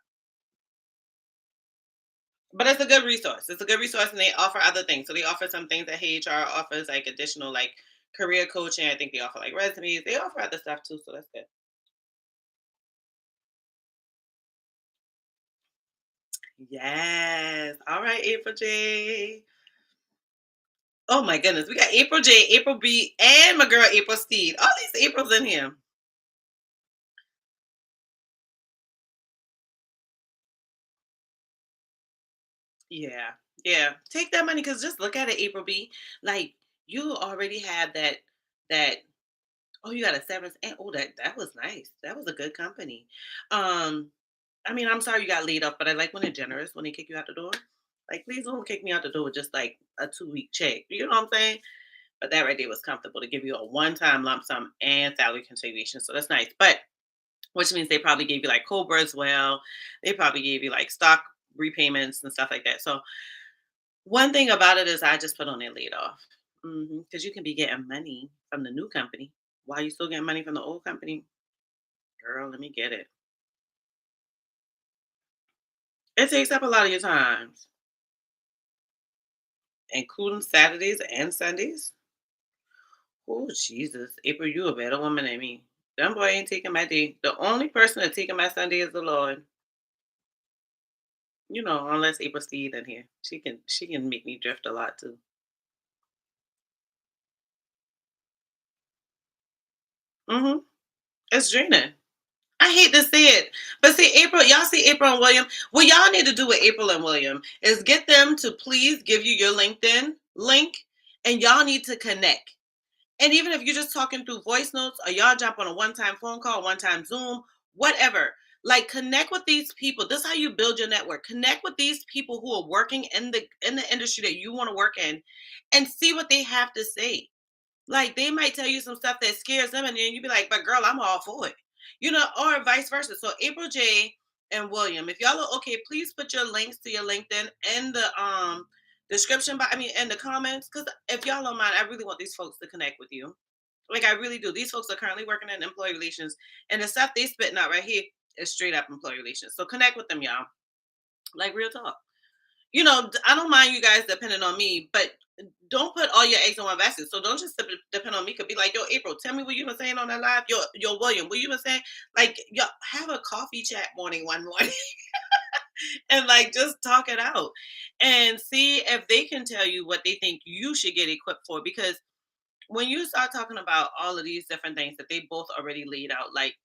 But it's a good resource. It's a good resource and they offer other things. So they offer some things that Hey HR offers, like additional like career coaching. I think they offer like resumes. They offer other stuff too, so that's good. Yes. All right, April J. Oh my goodness. We got April J, April B, and my girl April Steed. All these Aprils in here. Yeah. Yeah. Take that money because just look at it, April B. Like you already have that oh, you got a severance and oh that was nice. That was a good company. Um, I mean, I'm sorry you got laid off, but I like when they're generous when they kick you out the door. Like, please don't kick me out the door with just like a 2 week check. You know what I'm saying? But that right there was comfortable to give you a one time lump sum and salary continuation. So that's nice. But which means they probably gave you like Cobra as well. They probably gave you like stock repayments and stuff like that. So one thing about it is I just put on their laid off because you can be getting money from the new company while you still getting money from the old company. Girl, let me get it. It takes up a lot of your times, including Saturdays and Sundays. Oh Jesus, April, you a better woman than me. Them boy ain't taking my day. The only person that taking my Sunday is the Lord. Unless April Steed in here, she can make me drift a lot too. hmm It's draining. I hate to say it, but see, April, y'all see April and William. What y'all need to do with April and William is get them to please give you your LinkedIn link, and y'all need to connect. And even if you're just talking through voice notes, or y'all jump on a one-time phone call, one-time Zoom, whatever. Like connect with these people. This is how you build your network. Connect with these people who are working in the industry that you want to work in, and see what they have to say. Like they might tell you some stuff that scares them, and then you be like, "But girl, I'm all for it," or vice versa. So April J and William, if y'all are okay, please put your links to your LinkedIn in the description, but I mean in the comments, because if y'all don't mind, I really want these folks to connect with you. Like I really do. These folks are currently working in employee relations, and the stuff they spitting out right here is straight up employee relations. So connect with them, y'all. Like real talk. I don't mind you guys depending on me, but don't put all your eggs in one basket. So don't just depend on me. Could be like, yo, April, tell me what you been saying on that live. Yo, William, what you been saying? Like, yo, have a coffee chat one morning, and like just talk it out and see if they can tell you what they think you should get equipped for. Because when you start talking about all of these different things that they both already laid out, like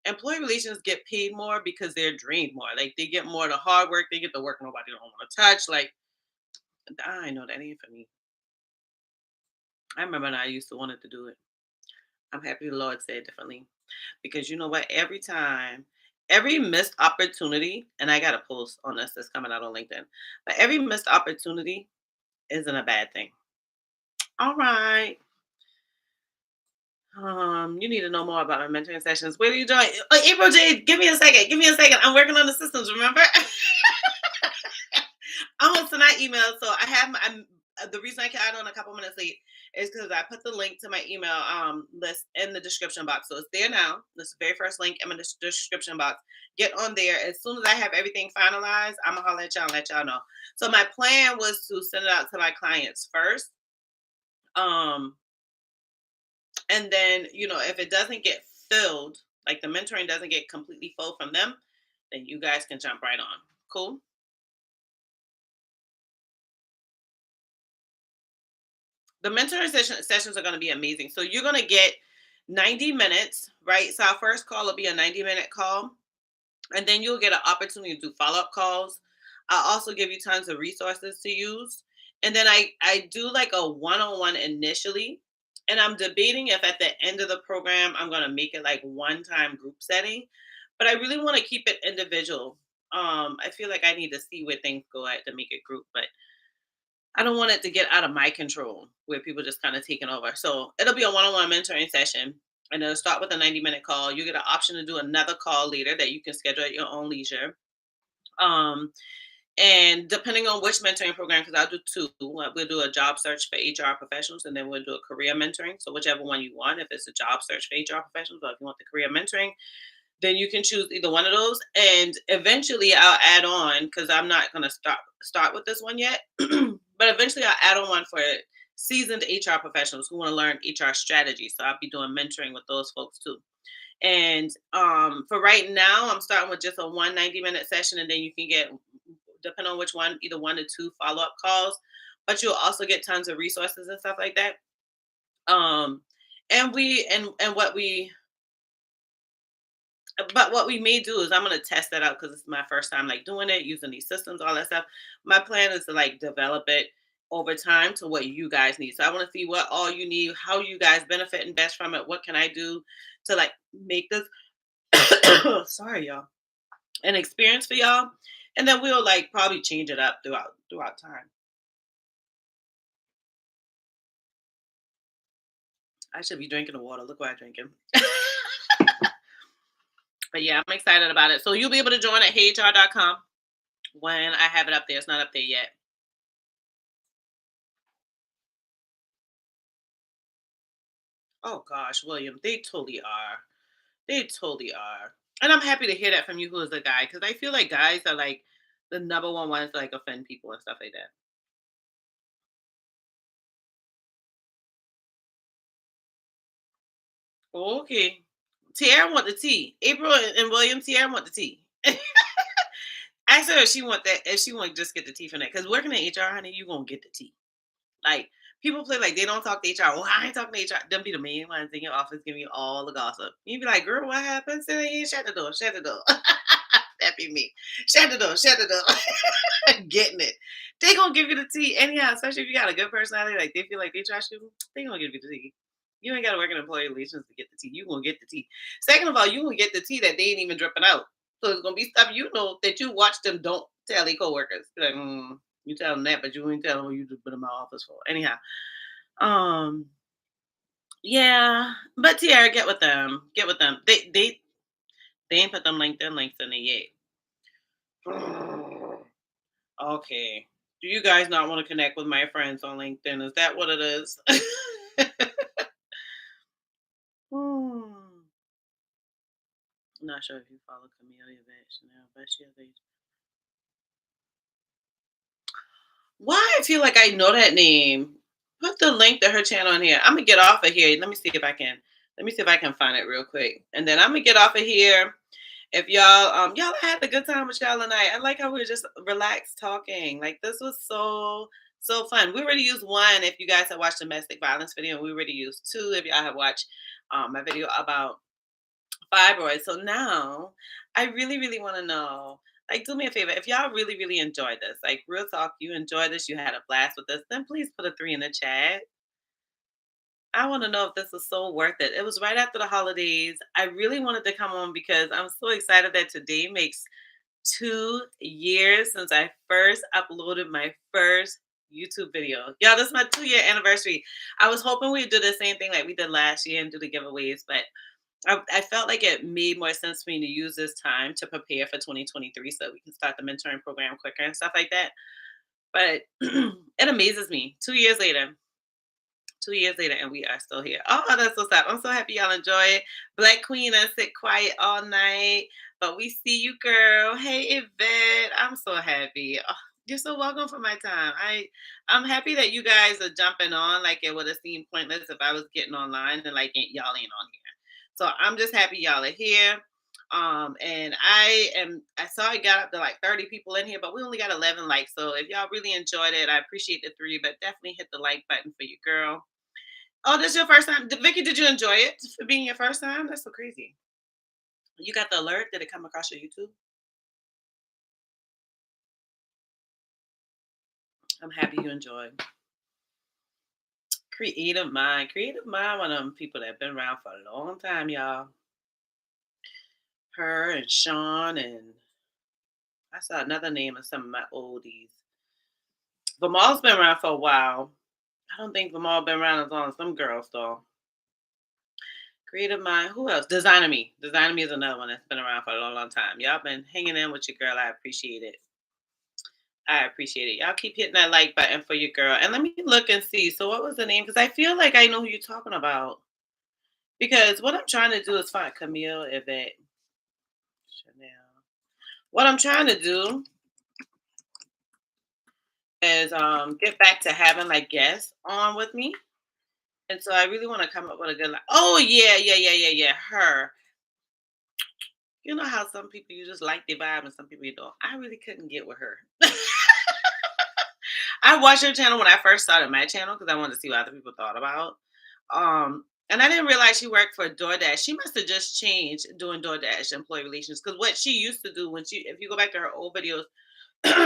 employee relations get paid more because they're drained more. Like they get more of the hard work, they get the work nobody don't want to touch. Like I know that ain't for me. I remember when I used to wanted to do it. I'm happy the Lord said differently. Because you know what? Every missed opportunity, and I got a post on this that's coming out on LinkedIn, but every missed opportunity isn't a bad thing. All right. You need to know more about our mentoring sessions. Where do you join? April J, give me a second. Give me a second. I'm working on the systems, remember? I'm gonna send out emails. So I have the reason I got on a couple minutes late is because I put the link to my email list in the description box. So it's there now. This is the very first link in the description box. Get on there. As soon as I have everything finalized, I'm gonna holler at y'all and let y'all know. So my plan was to send it out to my clients first. Um, and then, if it doesn't get filled, like the mentoring doesn't get completely full from them, then you guys can jump right on. Cool. The mentoring sessions are going to be amazing. So you're going to get 90 minutes, right? So our first call will be a 90-minute call, and then you'll get an opportunity to do follow-up calls. I'll also give you tons of resources to use. And then I do like a one-on-one initially. And I'm debating if at the end of the program I'm gonna make it like one-time group setting. But I really want to keep it individual. I feel like I need to see where things go at to make it group, but I don't want it to get out of my control where people just kind of taking over. So it'll be a one-on-one mentoring session, and it'll start with a 90-minute call. You get an option to do another call later that you can schedule at your own leisure. Um, and depending on which mentoring program, because I'll do two. We'll do a job search for HR professionals, and then we'll do a career mentoring. So whichever one you want, if it's a job search for HR professionals, or if you want the career mentoring, then you can choose either one of those. And eventually I'll add on, because I'm not going to start with this one yet, but eventually I'll add on one for seasoned HR professionals who want to learn HR strategy. So I'll be doing mentoring with those folks too. And for right now, I'm starting with just a 190-minute session, and then you can get, depending on which one, either 1 to 2 follow-up calls. But you'll also get tons of resources and stuff like that. And we and what we but what we may do is I'm gonna test that out because it's my first time like doing it, using these systems, all that stuff. My plan is to like develop it over time to what you guys need. So I want to see what all you need, how you guys benefit and best from it. What can I do to like make this sorry y'all, an experience for y'all? And then we'll like probably change it up throughout time. I should be drinking the water. Look what I'm drinking. But yeah, I'm excited about it. So you'll be able to join at heyhr.com when I have it up there. It's not up there yet. Oh gosh, William, they totally are. They totally are. And I'm happy to hear that from you who is a guy, because I feel like guys are like the number one ones to like offend people and stuff like that. Okay. Tiara want the tea. April and William, Tiara want the tea. Ask her if she want that, if she want to just get the tea from that. Because working in HR, honey, you gonna get the tea. Like people play like they don't talk to HR. Well, I ain't talking to HR. Them be the main ones in your office giving you all the gossip. You be like, girl, what happened? Say that you shut the door. Shut the door. That be me. Shut the door. Shut the door. Getting it. They gonna give you the tea anyhow. Especially if you got a good personality. Like they feel like they trust you. They gonna give you the tea. You ain't gotta work in employee relations to get the tea. You gonna get the tea. Second of all, you gonna get the tea that they ain't even dripping out. So it's gonna be stuff you know that you watch them don't tell their coworkers. Be like, you tell them that, but you ain't tell them what you just put in my office for. Anyhow, um, yeah, but Tiara, get with them. Get with them. They ain't put them LinkedIn links in there yet. Okay. Do you guys not want to connect with my friends on LinkedIn? Is that what it is? Hmm. I'm not sure if you follow Camellia Batch now, but she has a. Why I feel like I know that name? Put the link to her channel in here. I'm gonna get off of here. Let me see if I can. Let me see if I can find it real quick, and then I'm gonna get off of here. If y'all had a good time with y'all tonight. I like how we were just relaxed talking. Like this was so fun. We already used one. If you guys have watched domestic violence video, we already used two. If y'all have watched my video about fibroids. So now I really want to know. Like, do me a favor. If y'all really enjoyed this, like real talk, you enjoyed this, you had a blast with this, then please put a 3 in the chat. I want to know if this was so worth it. It was right after the holidays. I really wanted to come on because I'm so excited that today makes 2 years since I first uploaded my first YouTube video. Y'all, this is my 2-year anniversary. I was hoping we'd do the same thing like we did last year and do the giveaways, but I felt like it made more sense for me to use this time to prepare for 2023 so we can start the mentoring program quicker and stuff like that. But it amazes me 2 years later. 2 years later, and we are still here. Oh, that's so sad. I'm so happy y'all enjoy it. Black Queen, I sit quiet all night, but we see you, girl. Hey, Yvette. I'm so happy. Oh, you're so welcome for my time. I'm happy that you guys are jumping on. Like it would have seemed pointless if I was getting online and like y'all ain't on here. So I'm just happy y'all are here. And I saw it got up to like 30 people in here, but we only got 11 likes. So if y'all really enjoyed it, I appreciate the three, but definitely hit the like button for your girl. Oh, this is your first time. Vicky, did you enjoy it for being your first time? That's so crazy. You got the alert? Did it come across your YouTube? I'm happy you enjoyed. Creative Mind. Creative Mind, one of them people that have been around for a long time, y'all. Her and Sean, and I saw another name of some of my oldies. Vimal's been around for a while. I don't think Vimal been around as long as some girls, though. Creative Mind. Who else? Designer Me. Designer Me is another one that's been around for a long, long time. Y'all been hanging in with your girl. I appreciate it. I appreciate it. Y'all keep hitting that like button for your girl. And let me look and see. So what was the name? Because I feel like I know who you're talking about. Because what I'm trying to do is find Camille, Yvette, Chanel. What I'm trying to do is get back to having like guests on with me. And so I really want to come up with a good oh yeah, yeah, yeah, yeah, yeah. Her. You know how some people you just like the vibe and some people you don't. I really couldn't get with her. I watched her channel when I first started my channel because I wanted to see what other people thought about. And I didn't realize she worked for DoorDash. She must have just changed doing DoorDash employee relations because what she used to do when if you go back to her old videos,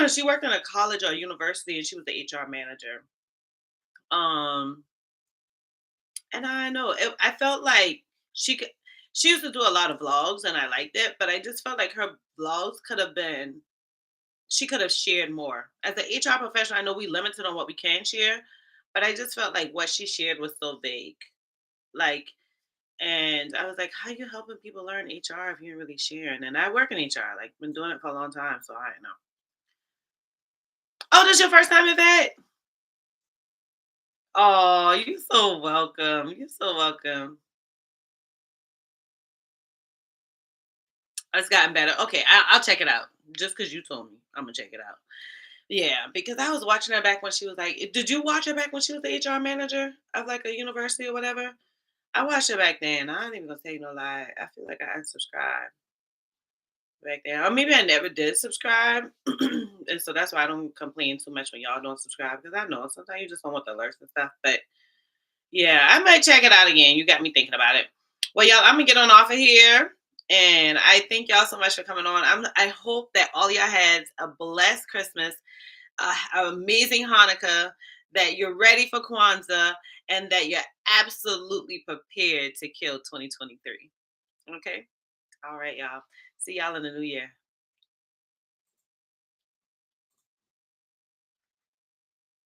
she worked in a college or university and she was the HR manager. Um, and I know I felt like she could. She used to do a lot of vlogs and I liked it, but I just felt like her vlogs could have been she could have shared more. As an HR professional, I know we limited on what we can share, but I just felt like what she shared was so vague. Like, and I was like, how you helping people learn HR if you're really sharing? And I work in HR, like been doing it for a long time, so I know. Oh, this your first time in that? Oh, you so welcome. You so welcome. It's gotten better. Okay, I'll check it out. Just because you told me, I'm gonna check it out. Yeah, because I was watching her back when she was like, did you watch her back when she was the HR manager of like a university or whatever? I watched her back then. I ain't even gonna tell you no lie. I feel like I unsubscribed back then. Or maybe I never did subscribe. And so that's why I don't complain too much when y'all don't subscribe. Because I know sometimes you just don't want the alerts and stuff. But yeah, I might check it out again. You got me thinking about it. Well, y'all, I'm gonna get on off of here. And I thank y'all so much for coming on. I hope that all y'all had a blessed Christmas, an amazing Hanukkah, that you're ready for Kwanzaa, and that you're absolutely prepared to kill 2023. Okay? All right, y'all. See y'all in the new year.